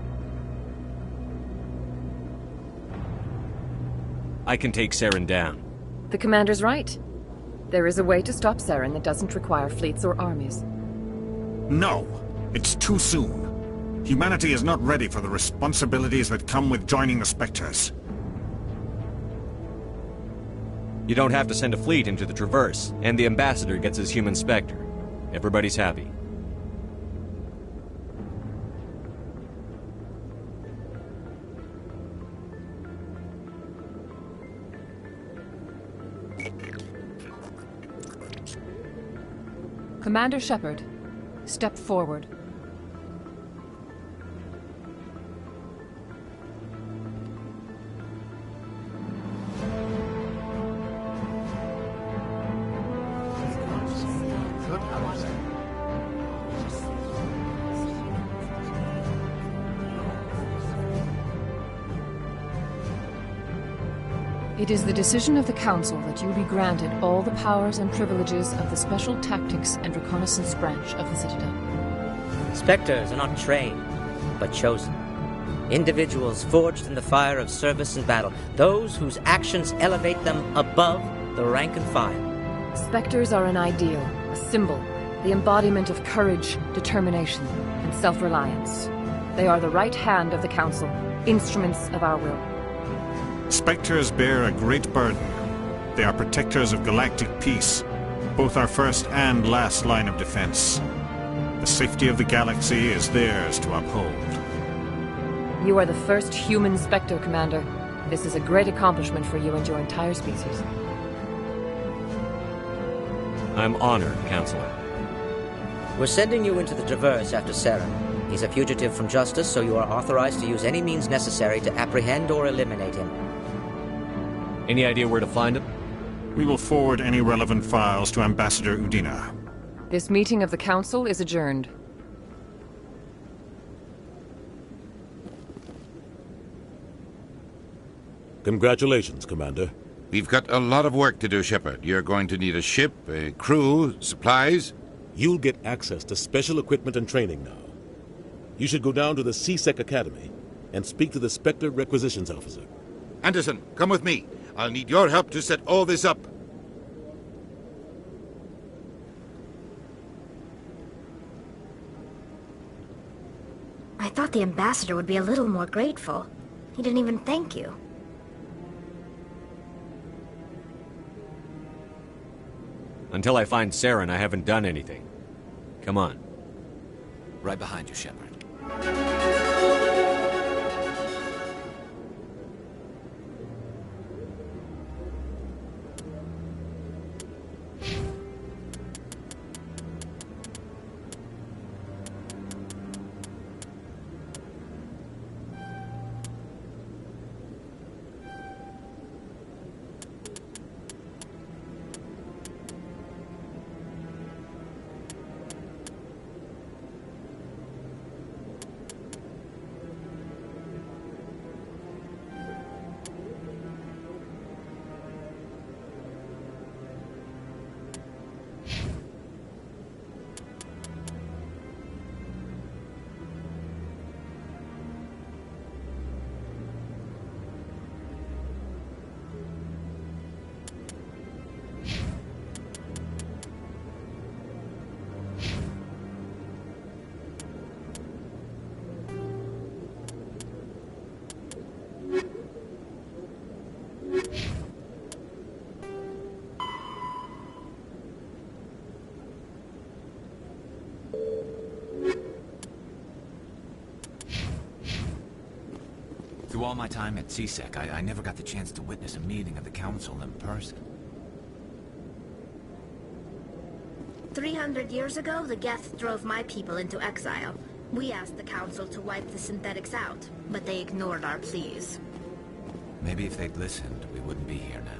I can take Saren down. The Commander's right. There is a way to stop Saren that doesn't require fleets or armies. No! It's too soon. Humanity is not ready for the responsibilities that come with joining the Spectres. You don't have to send a fleet into the Traverse, and the Ambassador gets his human Spectre. Everybody's happy. Commander Shepard, step forward. It is the decision of the Council that you be granted all the powers and privileges of the Special Tactics and Reconnaissance branch of the Citadel. Spectres are not trained, but chosen. Individuals forged in the fire of service and battle. Those whose actions elevate them above the rank and file. Spectres are an ideal, a symbol, the embodiment of courage, determination, and self-reliance. They are the right hand of the Council, instruments of our will. Spectres bear a great burden. They are protectors of galactic peace, both our first and last line of defense. The safety of the galaxy is theirs to uphold. You are the first human Spectre, Commander. This is a great accomplishment for you and your entire species. I'm honored, Counselor. We're sending you into the Traverse after Saren. He's a fugitive from justice, so you are authorized to use any means necessary to apprehend or eliminate him. Any idea where to find him? We will forward any relevant files to Ambassador Udina. This meeting of the Council is adjourned. Congratulations, Commander. We've got a lot of work to do, Shepard. You're going to need a ship, a crew, supplies. You'll get access to special equipment and training now. You should go down to the C-Sec Academy and speak to the Spectre Requisitions Officer. Anderson, come with me. I'll need your help to set all this up. I thought the Ambassador would be a little more grateful. He didn't even thank you. Until I find Saren, I haven't done anything. Come on. Right behind you, Shepard. Through all my time at CSEC, I never got the chance to witness a meeting of the Council in person. 300 years ago, the Geth drove my people into exile. We asked the Council to wipe the synthetics out, but they ignored our pleas. Maybe if they'd listened, we wouldn't be here now.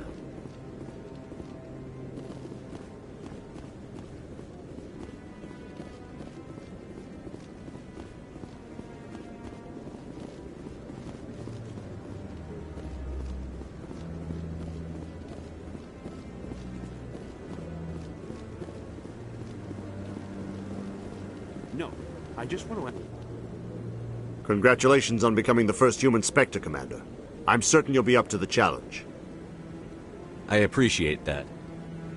No, I just want to... Congratulations on becoming the first human Spectre, Commander. I'm certain you'll be up to the challenge. I appreciate that.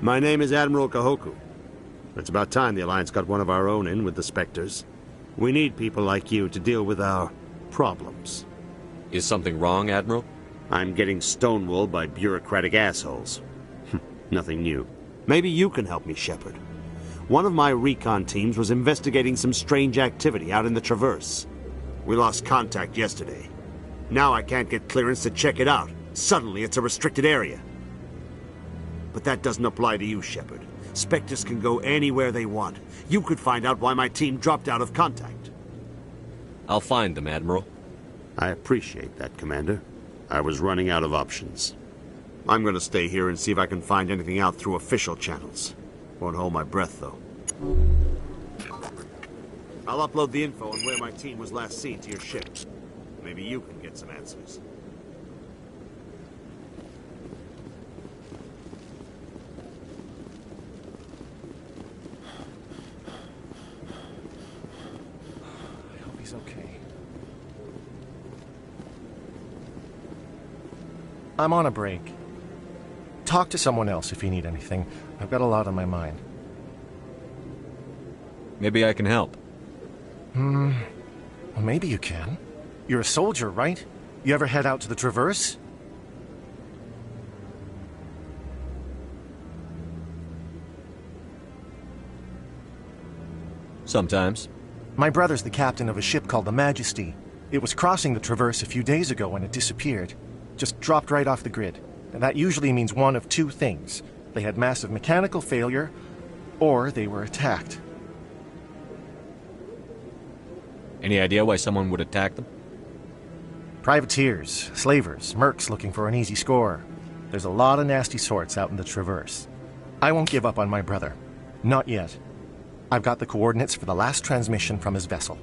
My name is Admiral Kahoku. It's about time the Alliance got one of our own in with the Spectres. We need people like you to deal with our problems. Is something wrong, Admiral? I'm getting stonewalled by bureaucratic assholes. Nothing new. Maybe you can help me, Shepard. One of my recon teams was investigating some strange activity out in the Traverse. We lost contact yesterday. Now I can't get clearance to check it out. Suddenly it's a restricted area. But that doesn't apply to you, Shepard. Spectres can go anywhere they want. You could find out why my team dropped out of contact. I'll find them, Admiral. I appreciate that, Commander. I was running out of options. I'm gonna stay here and see if I can find anything out through official channels. Won't hold my breath, though. I'll upload the info on where my team was last seen to your ship. Maybe you can get some answers. I hope he's okay. I'm on a break. Talk to someone else if you need anything. I've got a lot on my mind. Maybe I can help. Well, maybe you can. You're a soldier, right? You ever head out to the Traverse? Sometimes. My brother's the captain of a ship called the Majesty. It was crossing the Traverse a few days ago when it disappeared. Just dropped right off the grid. And that usually means one of two things. They had massive mechanical failure, or they were attacked. Any idea why someone would attack them? Privateers, slavers, mercs looking for an easy score. There's a lot of nasty sorts out in the Traverse. I won't give up on my brother. Not yet. I've got the coordinates for the last transmission from his vessel.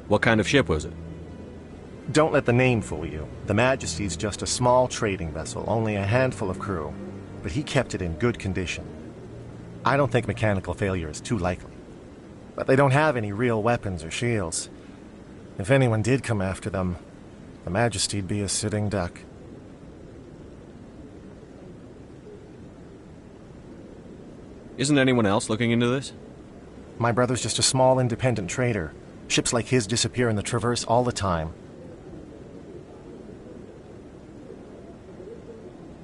What kind of ship was it? Don't let the name fool you. The Majesty's just a small trading vessel, only a handful of crew. But he kept it in good condition. I don't think mechanical failure is too likely. But they don't have any real weapons or shields. If anyone did come after them, the Majesty'd be a sitting duck. Isn't anyone else looking into this? My brother's just a small independent trader. Ships like his disappear in the Traverse all the time.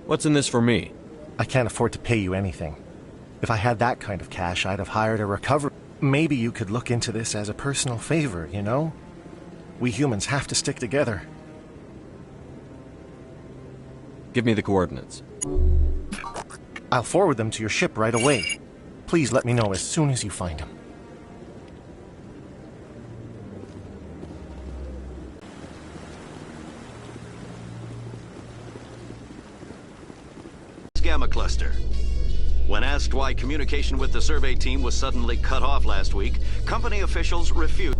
What's in this for me? I can't afford to pay you anything. If I had that kind of cash, I'd have hired a recovery. Maybe you could look into this as a personal favor, you know? We humans have to stick together. Give me the coordinates. I'll forward them to your ship right away. Please let me know as soon as you find them. Gamma cluster. When asked why communication with the survey team was suddenly cut off last week, company officials refused.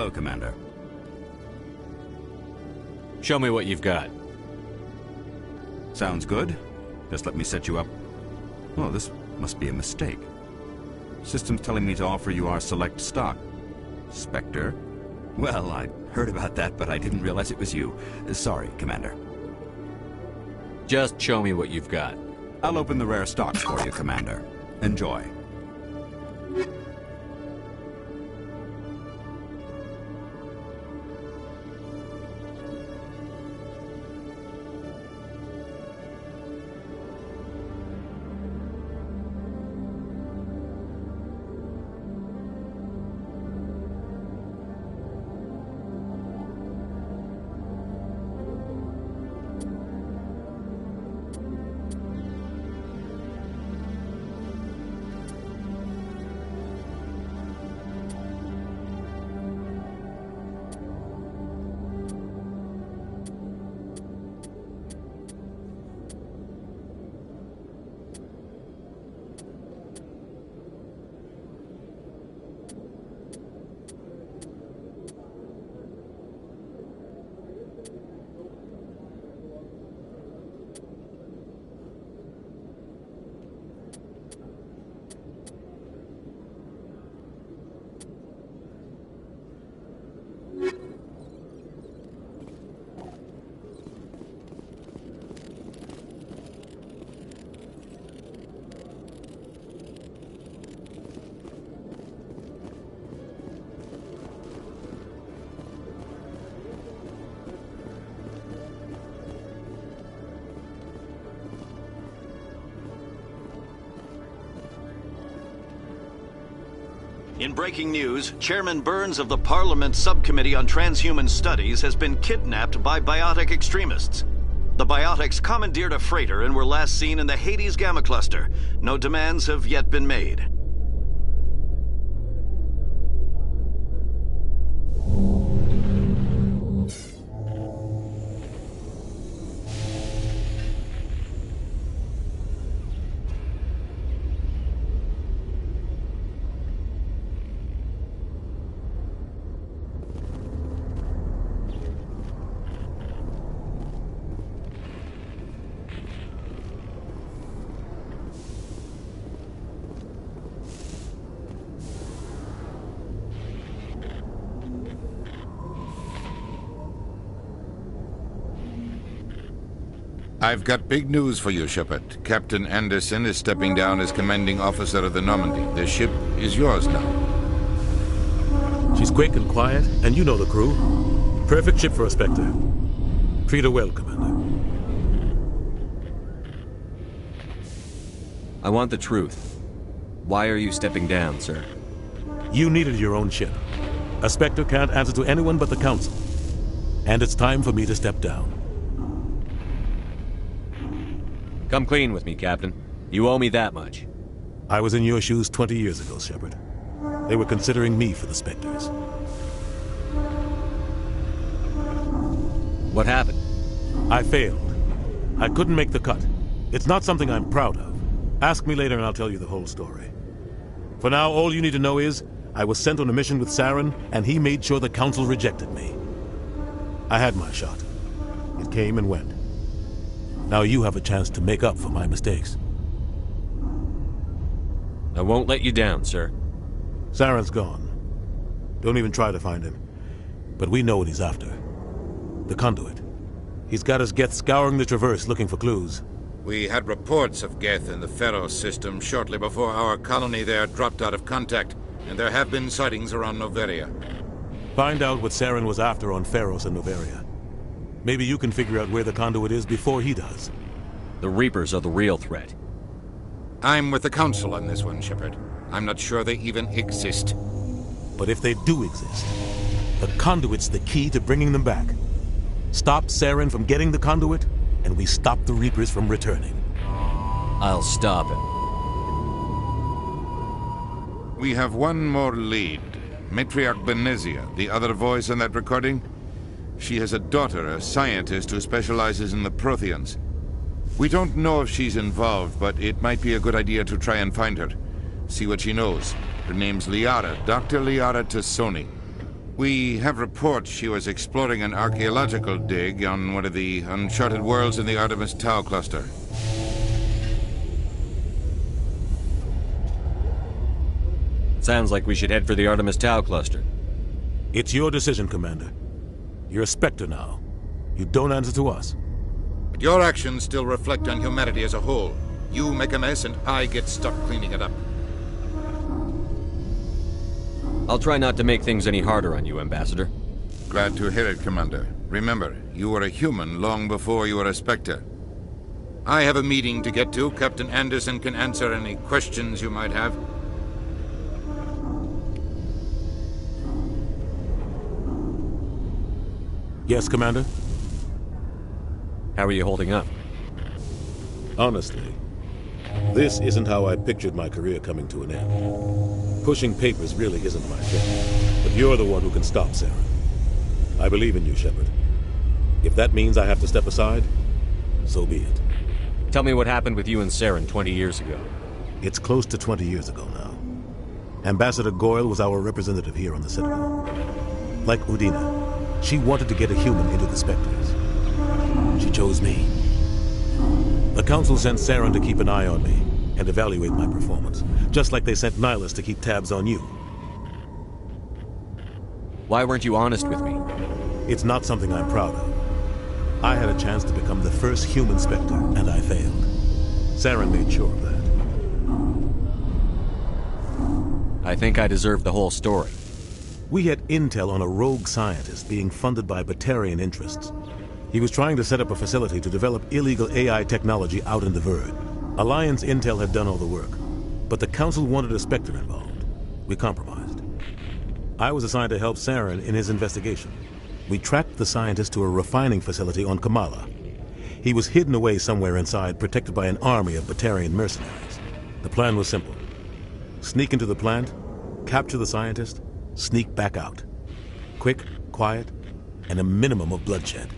Hello, Commander. Show me what you've got. Sounds good. Just let me set you up. Oh, this must be a mistake. System's telling me to offer you our select stock. Spectre? Well, I heard about that, but I didn't realize it was you. Sorry, Commander. Just show me what you've got. I'll open the rare stocks for you, Commander. Enjoy. In breaking news, Chairman Burns of the Parliament Subcommittee on Transhuman Studies has been kidnapped by biotic extremists. The biotics commandeered a freighter and were last seen in the Hades Gamma Cluster. No demands have yet been made. I've got big news for you, Shepard. Captain Anderson is stepping down as commanding officer of the Normandy. The ship is yours now. She's quick and quiet, and you know the crew. Perfect ship for a Spectre. Treat her well, Commander. I want the truth. Why are you stepping down, sir? You needed your own ship. A Spectre can't answer to anyone but the Council. And it's time for me to step down. Come clean with me, Captain. You owe me that much. I was in your shoes 20 years ago, Shepard. They were considering me for the Spectres. What happened? I failed. I couldn't make the cut. It's not something I'm proud of. Ask me later and I'll tell you the whole story. For now, all you need to know is, I was sent on a mission with Saren, and he made sure the Council rejected me. I had my shot. It came and went. Now you have a chance to make up for my mistakes. I won't let you down, sir. Saren's gone. Don't even try to find him. But we know what he's after. The Conduit. He's got his Geth scouring the Traverse looking for clues. We had reports of Geth in the Pharos system shortly before our colony there dropped out of contact, and there have been sightings around Noveria. Find out what Saren was after on Pharos and Noveria. Maybe you can figure out where the Conduit is before he does. The Reapers are the real threat. I'm with the Council on this one, Shepard. I'm not sure they even exist. But if they do exist, the Conduit's the key to bringing them back. Stop Saren from getting the Conduit, and we stop the Reapers from returning. I'll stop him. We have one more lead. Matriarch Benezia, the other voice in that recording. She has a daughter, a scientist who specializes in the Protheans. We don't know if she's involved, but it might be a good idea to try and find her. See what she knows. Her name's Liara, Dr. Liara Tassoni. We have reports she was exploring an archaeological dig on one of the uncharted worlds in the Artemis Tau cluster. Sounds like we should head for the Artemis Tau cluster. It's your decision, Commander. You're a Spectre now. You don't answer to us. But your actions still reflect on humanity as a whole. You make a mess and I get stuck cleaning it up. I'll try not to make things any harder on you, Ambassador. Glad to hear it, Commander. Remember, you were a human long before you were a Spectre. I have a meeting to get to. Captain Anderson can answer any questions you might have. Yes, Commander? How are you holding up? Honestly, this isn't how I pictured my career coming to an end. Pushing papers really isn't my thing. But you're the one who can stop Saren. I believe in you, Shepard. If that means I have to step aside, so be it. Tell me what happened with you and Saren 20 years ago. It's close to 20 years ago now. Ambassador Goyle was our representative here on the Citadel. Like Udina, she wanted to get a human into the Spectres. She chose me. The Council sent Saren to keep an eye on me and evaluate my performance, just like they sent Nihilus to keep tabs on you. Why weren't you honest with me? It's not something I'm proud of. I had a chance to become the first human Spectre, and I failed. Saren made sure of that. I think I deserve the whole story. We had intel on a rogue scientist being funded by Batarian interests. He was trying to set up a facility to develop illegal AI technology out in the Verd. Alliance intel had done all the work, but the Council wanted a Spectre involved. We compromised. I was assigned to help Saren in his investigation. We tracked the scientist to a refining facility on Kamala. He was hidden away somewhere inside, protected by an army of Batarian mercenaries. The plan was simple. Sneak into the plant, capture the scientist, sneak back out. Quick, quiet, and a minimum of bloodshed.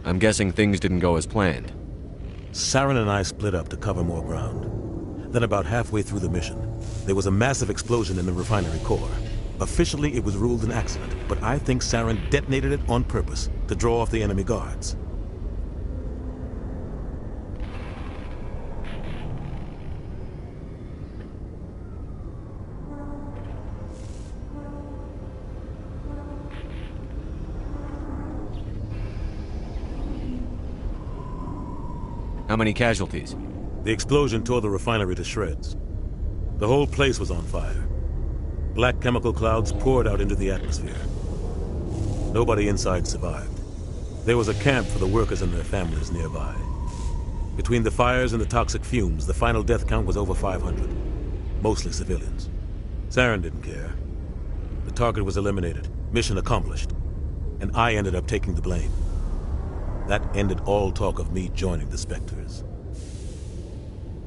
I'm guessing things didn't go as planned. Saren and I split up to cover more ground. Then about halfway through the mission, there was a massive explosion in the refinery core. Officially, it was ruled an accident, but I think Saren detonated it on purpose to draw off the enemy guards. How many casualties? The explosion tore the refinery to shreds. The whole place was on fire. Black chemical clouds poured out into the atmosphere. Nobody inside survived. There was a camp for the workers and their families nearby. Between the fires and the toxic fumes, the final death count was over 500. Mostly civilians. Saren didn't care. The target was eliminated. Mission accomplished. And I ended up taking the blame. That ended all talk of me joining the Spectres.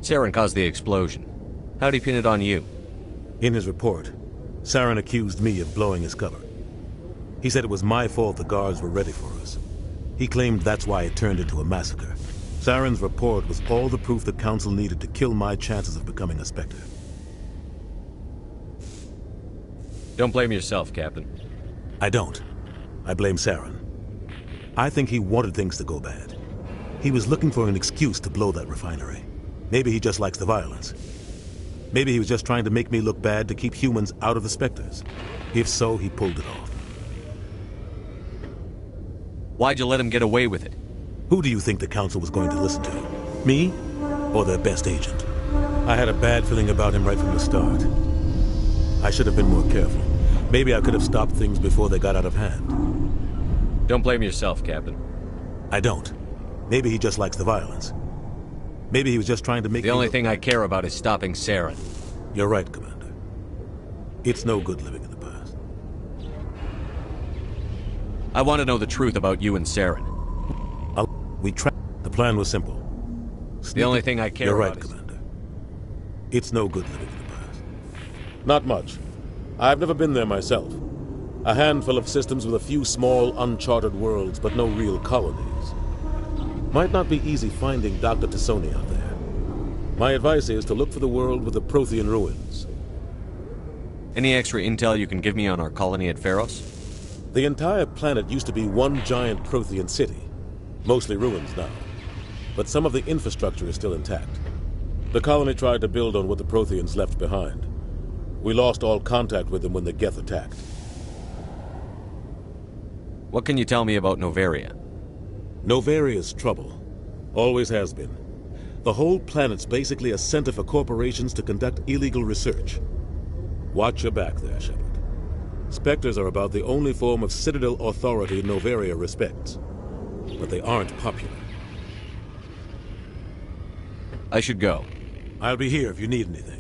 Saren caused the explosion. How'd he pin it on you? In his report, Saren accused me of blowing his cover. He said it was my fault the guards were ready for us. He claimed that's why it turned into a massacre. Saren's report was all the proof the Council needed to kill my chances of becoming a Spectre. Don't blame yourself, Captain. I don't. I blame Saren. I think he wanted things to go bad. He was looking for an excuse to blow that refinery. Maybe he just likes the violence. Maybe he was just trying to make me look bad to keep humans out of the Spectres. If so, he pulled it off. Why'd you let him get away with it? Who do you think the Council was going to listen to? Me? Or their best agent? I had a bad feeling about him right from the start. I should have been more careful. Maybe I could have stopped things before they got out of hand. Don't blame yourself, Captain. I don't. Maybe he just likes the violence. Maybe he was just trying to make The only thing I care about is stopping Saren. You're right, Commander. It's no good living in the past. I want to know the truth about you and Saren. The plan was simple. The only thing I care You're about right, is... Commander. It's no good living in the past. Not much. I've never been there myself. A handful of systems with a few small, uncharted worlds, but no real colonies. Might not be easy finding Dr. T'Soni out there. My advice is to look for the world with the Prothean ruins. Any extra intel you can give me on our colony at Pharos? The entire planet used to be one giant Prothean city. Mostly ruins now. But some of the infrastructure is still intact. The colony tried to build on what the Protheans left behind. We lost all contact with them when the Geth attacked. What can you tell me about Noveria? Novaria's trouble. Always has been. The whole planet's basically a center for corporations to conduct illegal research. Watch your back there, Shepard. Spectres are about the only form of Citadel authority Noveria respects. But they aren't popular. I should go. I'll be here if you need anything.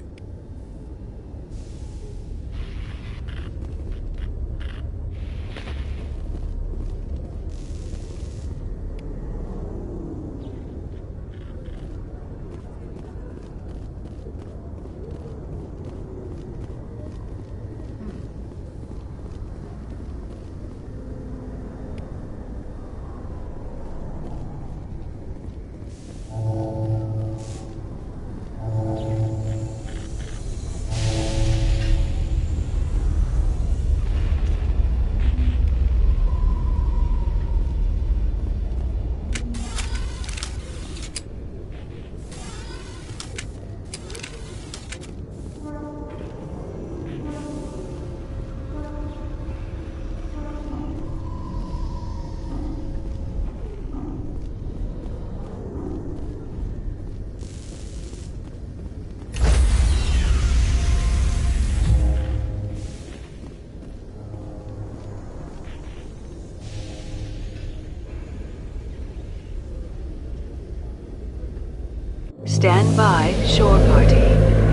Stand by, shore party.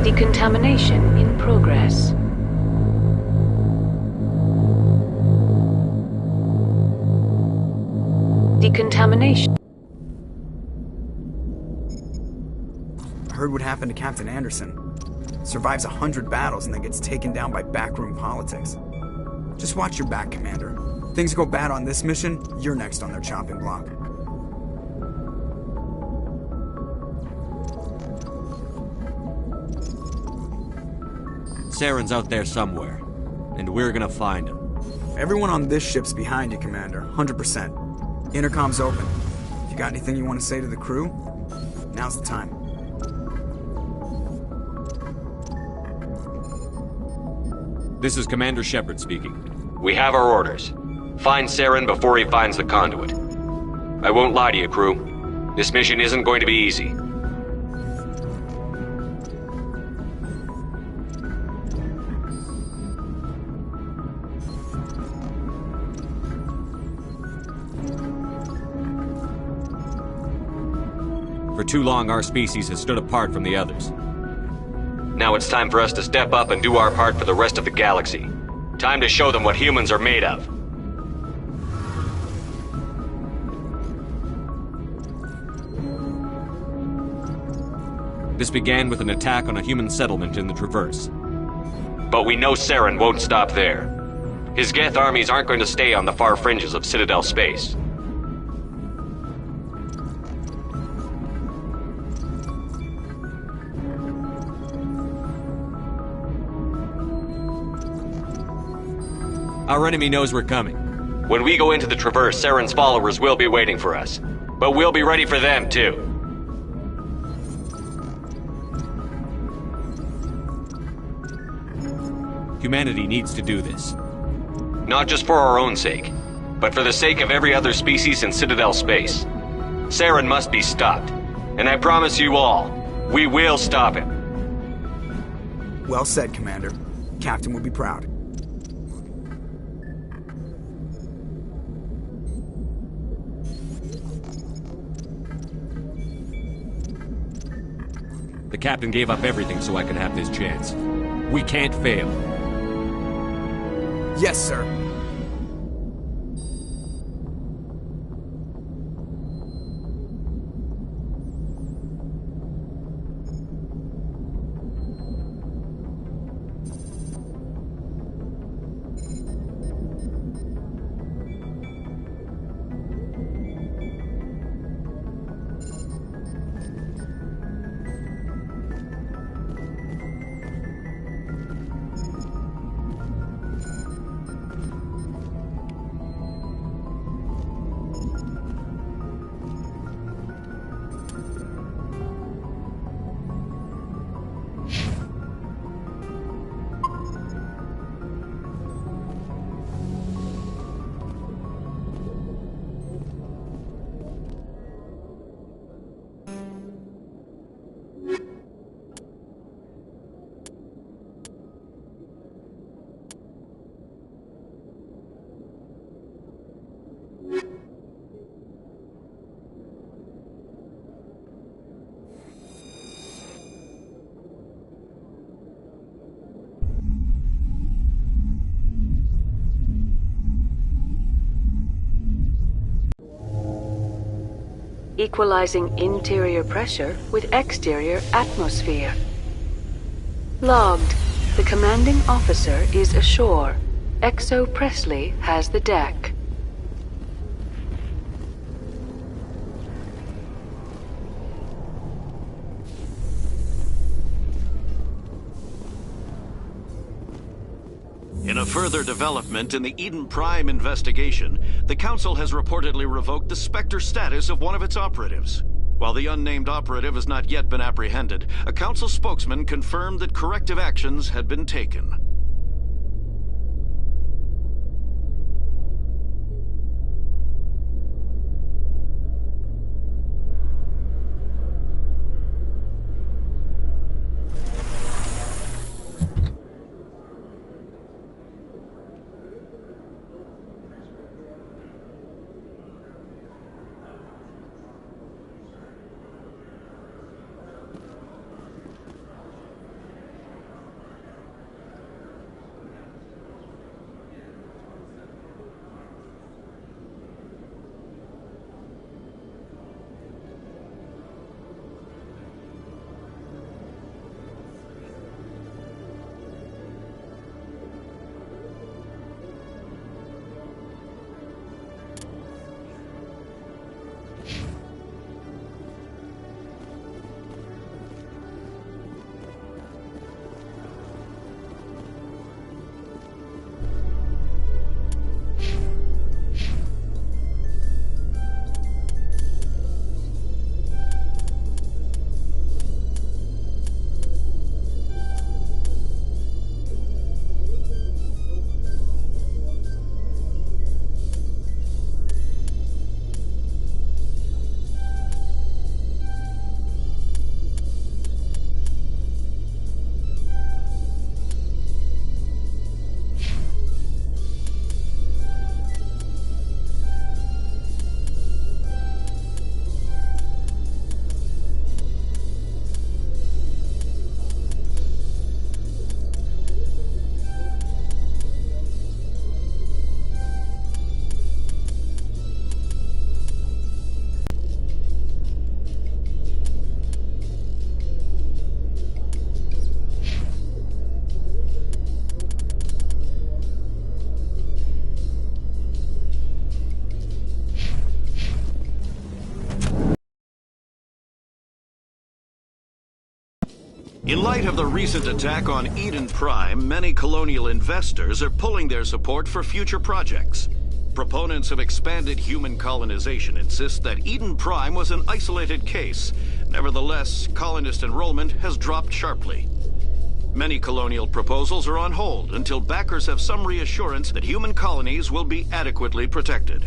Decontamination in progress. Decontamination. I heard what happened to Captain Anderson. Survives 100 battles and then gets taken down by backroom politics. Just watch your back, Commander. Things go bad on this mission, you're next on their chopping block. Saren's out there somewhere, and we're gonna find him. Everyone on this ship's behind you, Commander. 100%. Intercom's open. If you got anything you want to say to the crew, now's the time. This is Commander Shepard speaking. We have our orders. Find Saren before he finds the conduit. I won't lie to you, crew. This mission isn't going to be easy. For too long, our species has stood apart from the others. Now it's time for us to step up and do our part for the rest of the galaxy. Time to show them what humans are made of. This began with an attack on a human settlement in the Traverse. But we know Saren won't stop there. His Geth armies aren't going to stay on the far fringes of Citadel space. Our enemy knows we're coming. When we go into the Traverse, Saren's followers will be waiting for us. But we'll be ready for them, too. Humanity needs to do this. Not just for our own sake, but for the sake of every other species in Citadel space. Saren must be stopped. And I promise you all, we will stop him. Well said, Commander. Captain would be proud. The captain gave up everything so I could have this chance. We can't fail. Yes, sir. equalizing interior pressure with exterior atmosphere. Logged. The commanding officer is ashore. Exo Presley has the deck. In a further development in the Eden Prime investigation, the Council has reportedly revoked the Spectre status of one of its operatives. While the unnamed operative has not yet been apprehended, a Council spokesman confirmed that corrective actions had been taken. In light of the recent attack on Eden Prime, many colonial investors are pulling their support for future projects. Proponents of expanded human colonization insist that Eden Prime was an isolated case. Nevertheless, colonist enrollment has dropped sharply. Many colonial proposals are on hold until backers have some reassurance that human colonies will be adequately protected.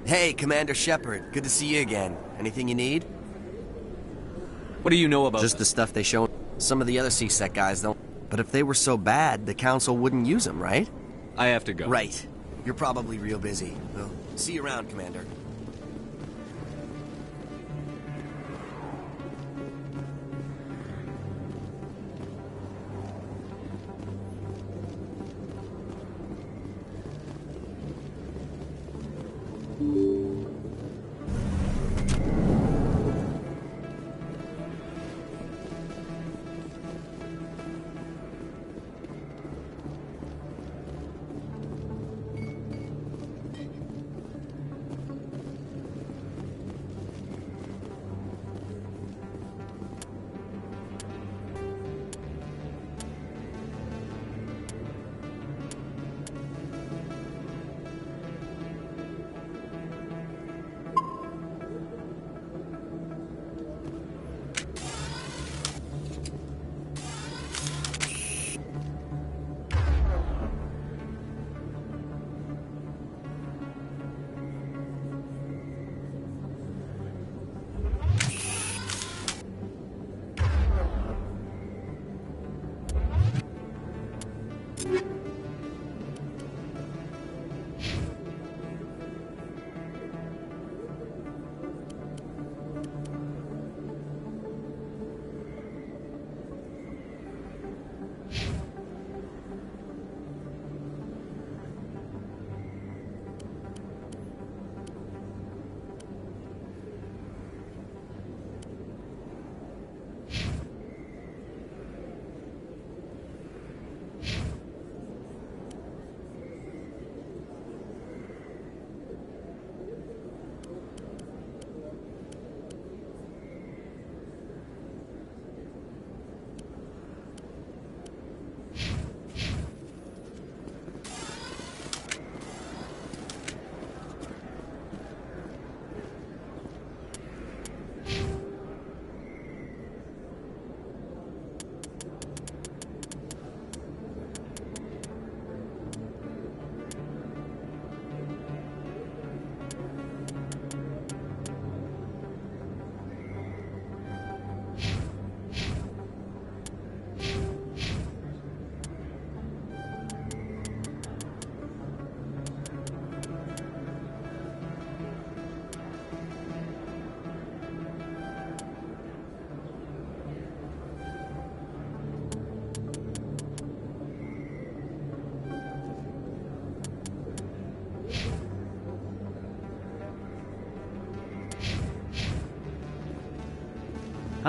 Hey, Commander Shepard. Good to see you again. Anything you need? What do you know about Just the stuff they show. Some of the other CSEC guys don't. But if they were so bad, the Council wouldn't use them, right? I have to go. Right. You're probably real busy. Well, see you around, Commander.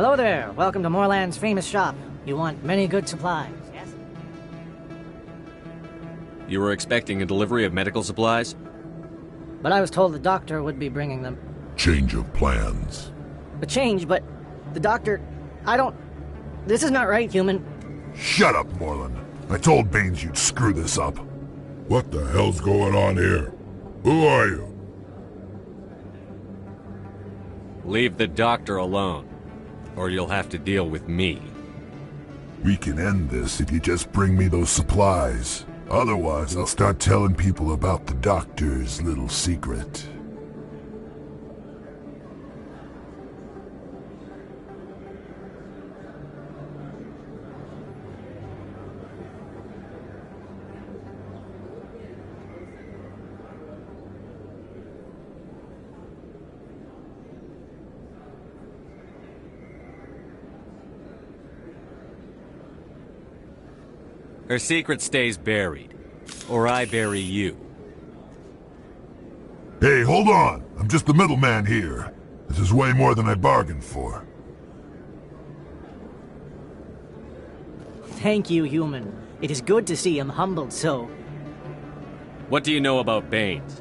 Hello there. Welcome to Moorland's famous shop. You want many good supplies, yes? You were expecting a delivery of medical supplies? But I was told the doctor would be bringing them. Change of plans. A change, but the doctor... I don't... This is not right, human. Shut up, Moreland. I told Baines you'd screw this up. What the hell's going on here? Who are you? Leave the doctor alone, or you'll have to deal with me. We can end this if you just bring me those supplies. Otherwise, I'll start telling people about the doctor's little secret. Her secret stays buried, or I bury you. Hey, hold on! I'm just the middleman here. This is way more than I bargained for. Thank you, human. It is good to see him humbled so. What do you know about Baines?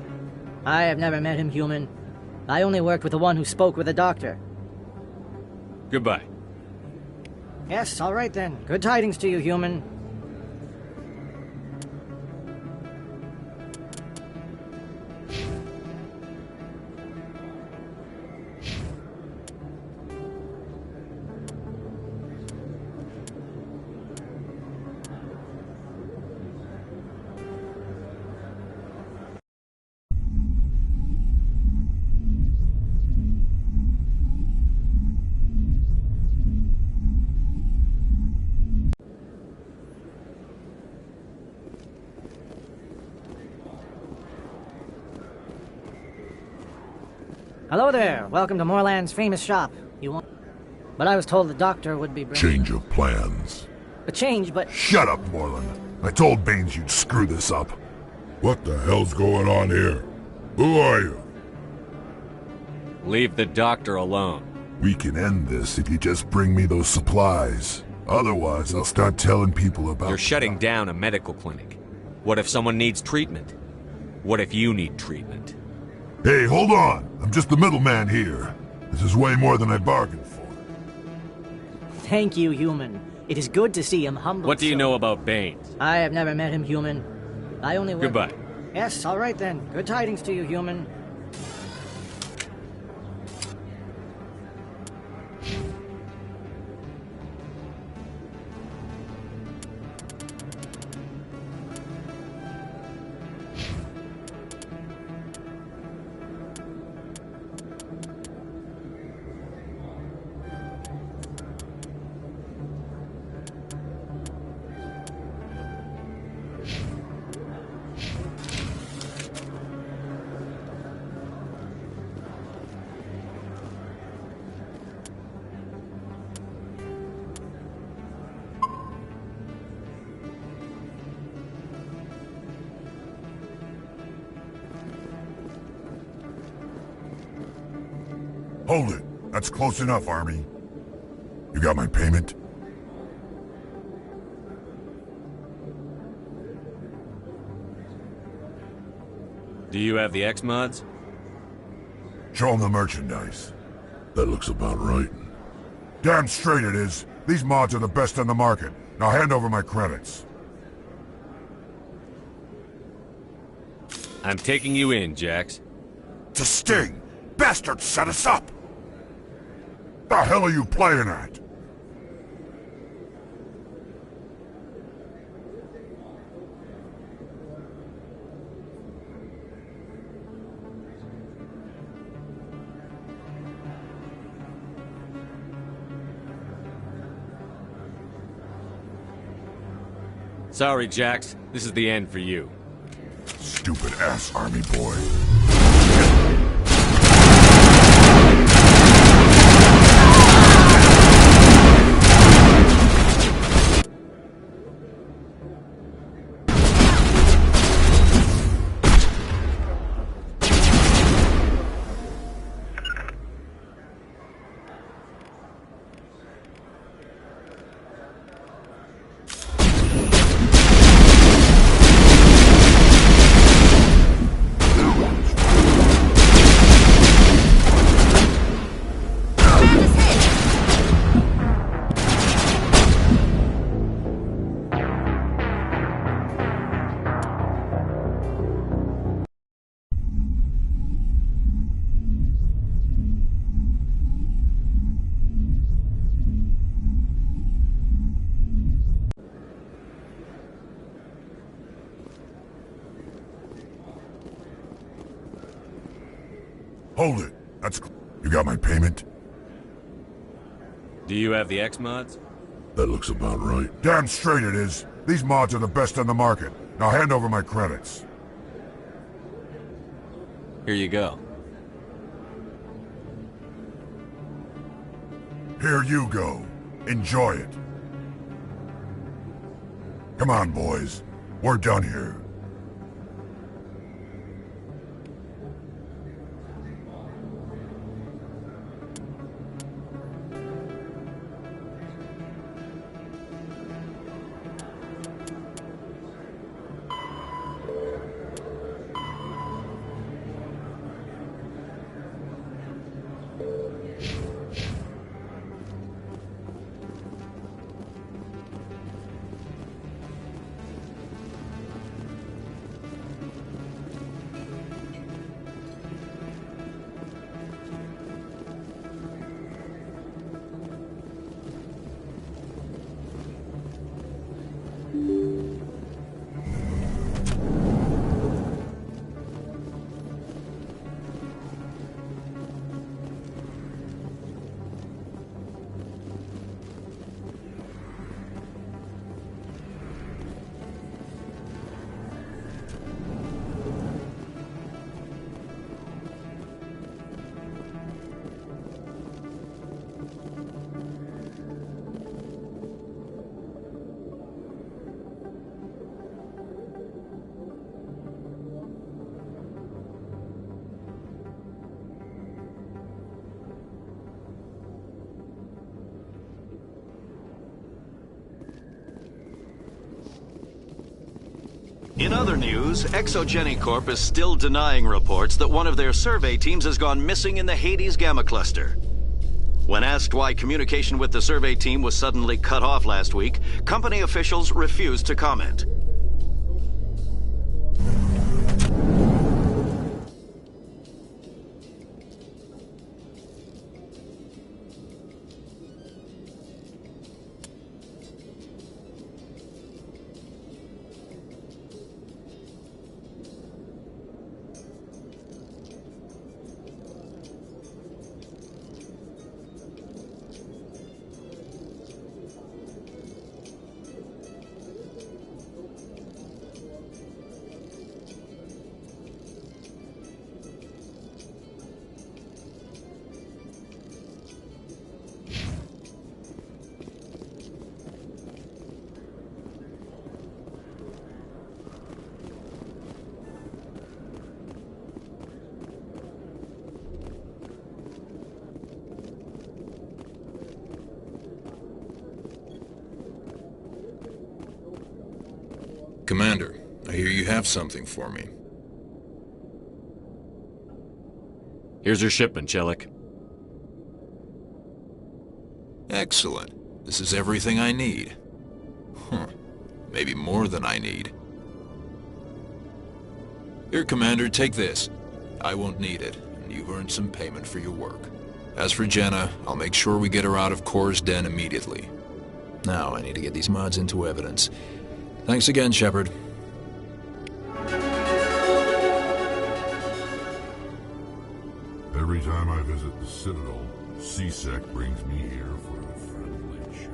I have never met him, human. I only worked with the one who spoke with the doctor. Goodbye. Yes, all right then. Good tidings to you, human. Hello there. Welcome to Moorland's famous shop. You want... But I was told the doctor would be bringing... Change of plans. A change, but... Shut up, Moreland. I told Baines you'd screw this up. What the hell's going on here? Who are you? Leave the doctor alone. We can end this if you just bring me those supplies. Otherwise, I'll start telling people about... You're shutting down a medical clinic. What if someone needs treatment? What if you need treatment? Hey, hold on! I'm just the middleman here. This is way more than I bargained for. Thank you, human. It is good to see him humbled. What do you know about Baines? I have never met him, human. I only work... Goodbye. Yes, all right then. Good tidings to you, human. Hold it. That's close enough, Army. You got my payment? Do you have the X-Mods? Show them the merchandise. That looks about right. Damn straight it is. These mods are the best on the market. Now hand over my credits. I'm taking you in, Jax. It's a sting! Bastards set us up! The hell are you playing at? Sorry, Jax. This is the end for you. Stupid ass army boy. Hold it. That's... You got my payment? Do you have the X-Mods? That looks about right. Damn straight it is. These mods are the best on the market. Now hand over my credits. Here you go. Here you go. Enjoy it. Come on, boys. We're done here. In other news, Exogeny Corp is still denying reports that one of their survey teams has gone missing in the Hades Gamma Cluster. When asked why communication with the survey team was suddenly cut off last week, company officials refused to comment. Commander, I hear you have something for me. Here's your shipment, Chelik. Excellent. This is everything I need. Maybe more than I need. Here, Commander, take this. I won't need it, and you've earned some payment for your work. As for Jenna, I'll make sure we get her out of Kor's den immediately. Now, I need to get these mods into evidence. Thanks again, Shepard. Every time I visit the Citadel, C-Sec brings me here for a friendly chat.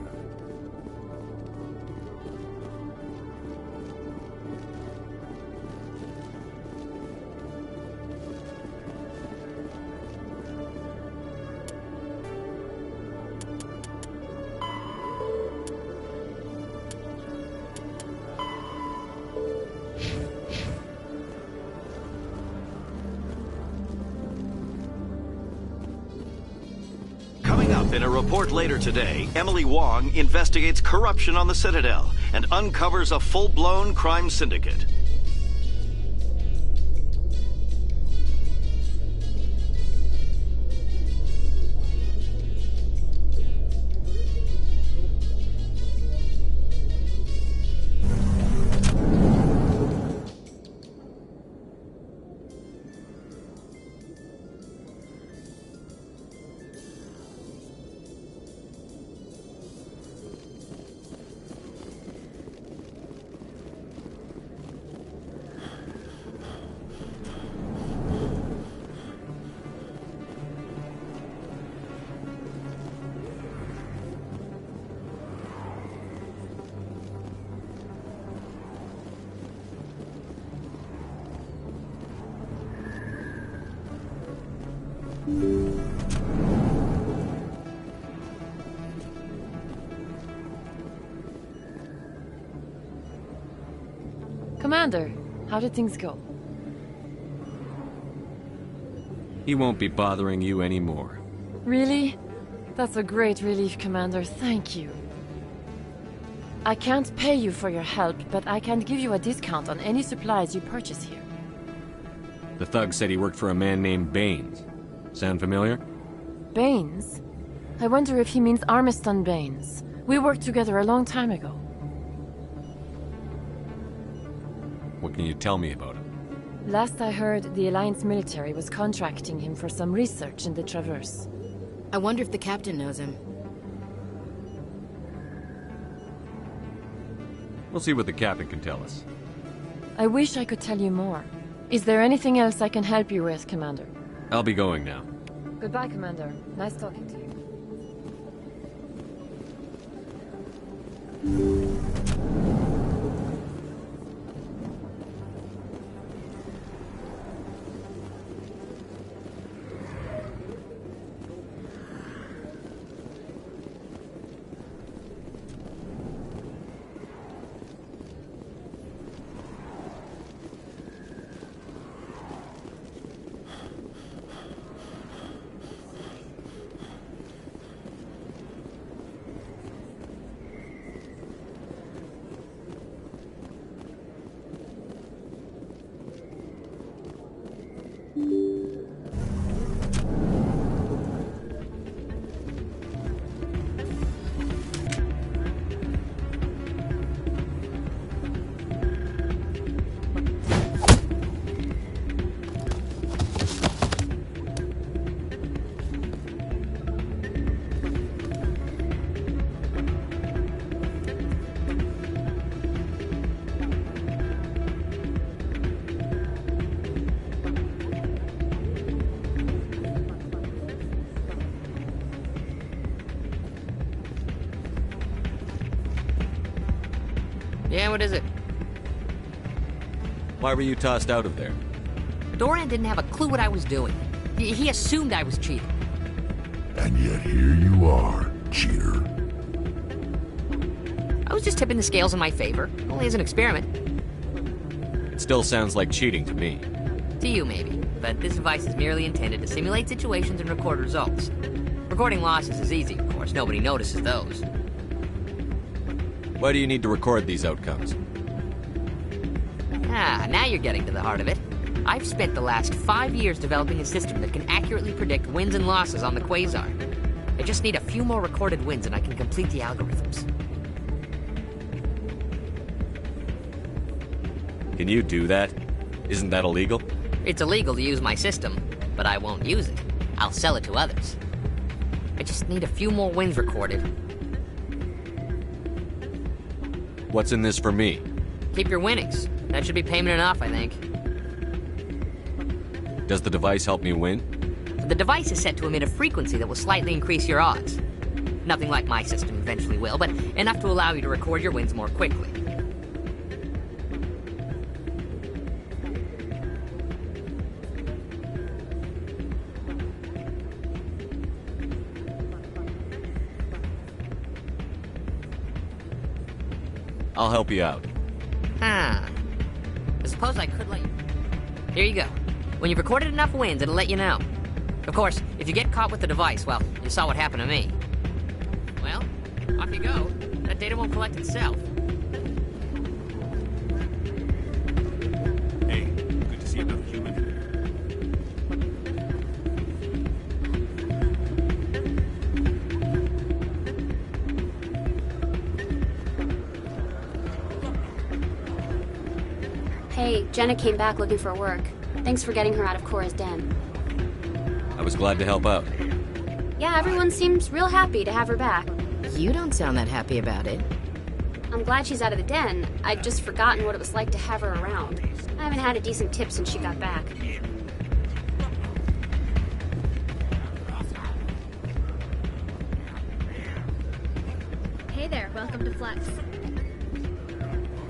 In a report later today, Emily Wong investigates corruption on the Citadel and uncovers a full-blown crime syndicate. Commander, how did things go? He won't be bothering you anymore. Really? That's a great relief, Commander. Thank you. I can't pay you for your help, but I can give you a discount on any supplies you purchase here. The thug said he worked for a man named Baines. Sound familiar? Baines? I wonder if he means Armiston Baines. We worked together a long time ago. What can you tell me about him? Last I heard, the Alliance military was contracting him for some research in the Traverse. I wonder if the captain knows him. We'll see what the captain can tell us. I wish I could tell you more. Is there anything else I can help you with, Commander? I'll be going now. Goodbye, Commander. Nice talking to you. Yeah, what is it? Why were you tossed out of there? Doran didn't have a clue what I was doing. He assumed I was cheating. And yet here you are, cheater. I was just tipping the scales in my favor, only as an experiment. It still sounds like cheating to me. To you, maybe. But this device is merely intended to simulate situations and record results. Recording losses is easy, of course. Nobody notices those. Why do you need to record these outcomes? Ah, now you're getting to the heart of it. I've spent the last 5 years developing a system that can accurately predict wins and losses on the Quasar. I just need a few more recorded wins and I can complete the algorithms. Can you do that? Isn't that illegal? It's illegal to use my system, but I won't use it. I'll sell it to others. I just need a few more wins recorded. What's in this for me? Keep your winnings. That should be payment enough, I think. Does the device help me win? The device is set to emit a frequency that will slightly increase your odds. Nothing like my system eventually will, but enough to allow you to record your wins more quickly. I'll help you out. I suppose I could let you... Here you go. When you've recorded enough wins, it'll let you know. Of course, if you get caught with the device, well, you saw what happened to me. Well, off you go. That data won't collect itself. Hey, good to see another human. Hey, Jenna came back looking for work. Thanks for getting her out of Cora's den. I was glad to help out. Yeah, everyone seems real happy to have her back. You don't sound that happy about it. I'm glad she's out of the den. I'd just forgotten what it was like to have her around. I haven't had a decent tip since she got back. Hey there, welcome to Flex.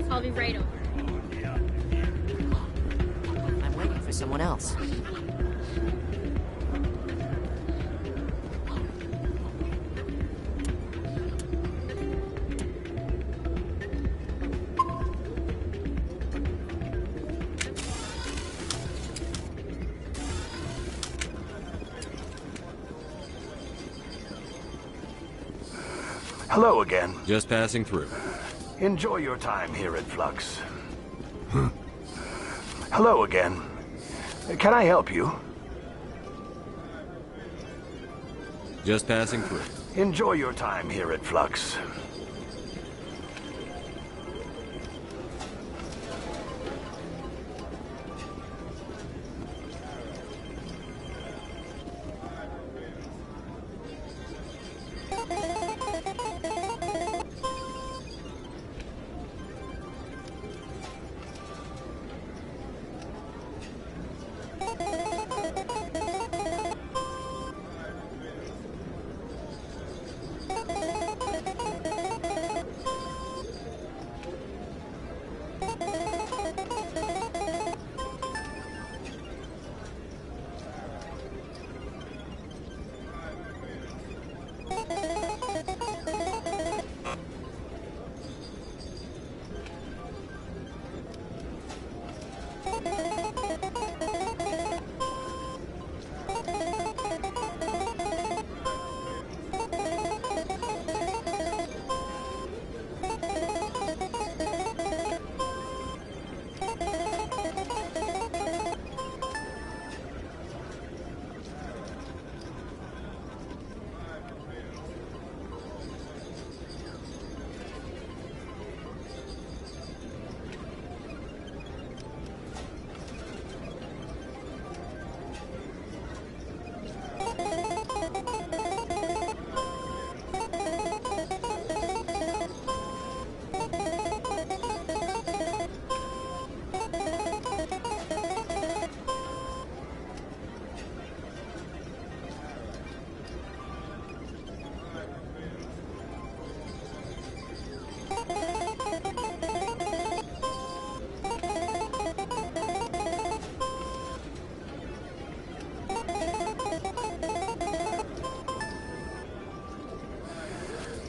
I'll be right over. I'm waiting for someone else. Hello again. Just passing through. Enjoy your time here at Flux. Hello again. Can I help you? Just passing through. Enjoy your time here at Flux.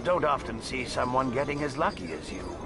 Don't often see someone getting as lucky as you.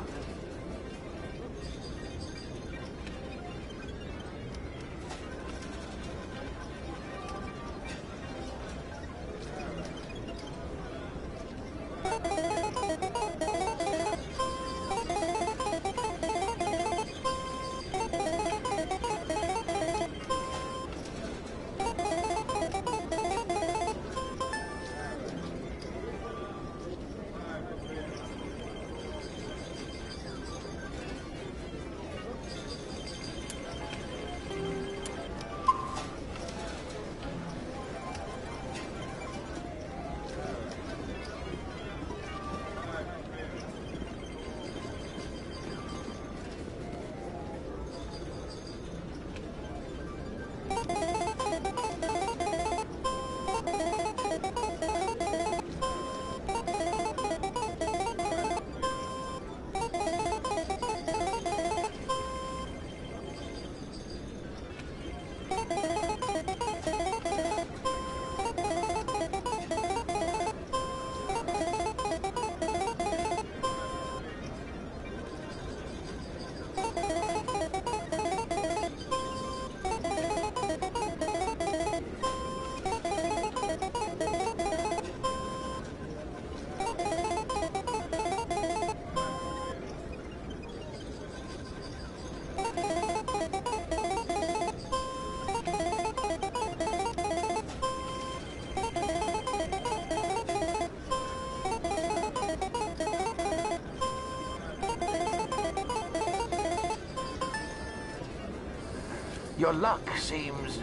Your luck seems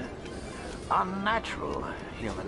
unnatural, human.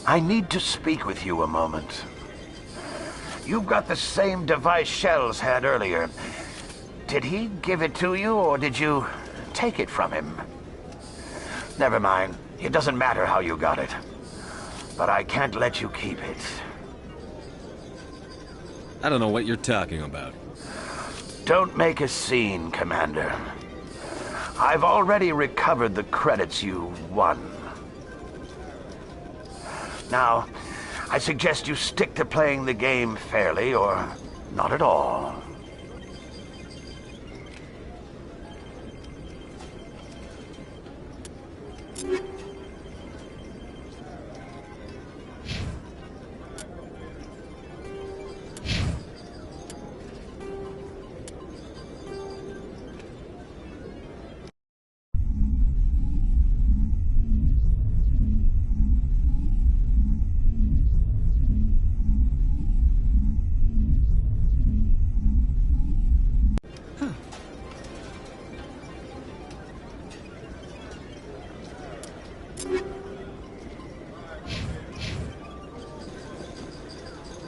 I need to speak with you a moment. You've got the same device Shells had earlier. Did he give it to you, or did you take it from him? Never mind. It doesn't matter how you got it. But I can't let you keep it. I don't know what you're talking about. Don't make a scene, Commander. I've already recovered the credits you won. Now, I suggest you stick to playing the game fairly, or not at all.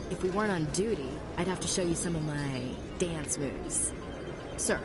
If we weren't on duty, I'd have to show you some of my dance moves. Sir.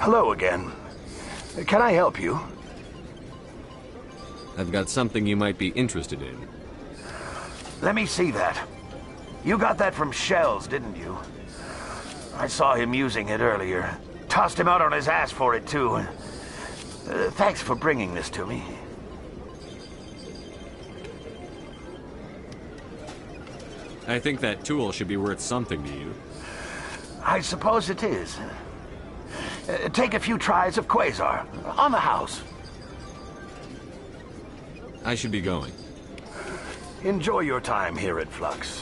Hello again. Can I help you? I've got something you might be interested in. Let me see that. You got that from Shells, didn't you? I saw him using it earlier. Tossed him out on his ass for it, too. Thanks for bringing this to me. I think that tool should be worth something to you. I suppose it is. Take a few tries of Quasar. On the house. I should be going. Enjoy your time here at Flux.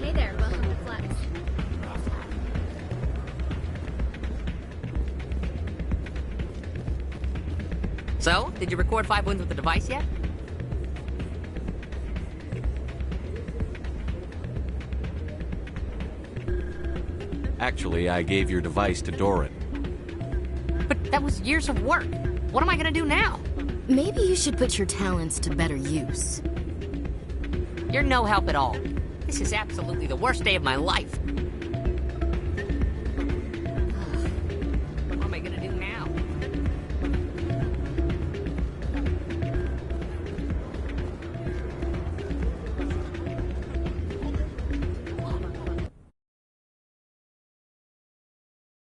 Hey there, welcome to Flux. So, did you record 5 wounds with the device yet? Actually, I gave your device to Doran. But that was years of work. What am I gonna do now? Maybe you should put your talents to better use. You're no help at all. This is absolutely the worst day of my life.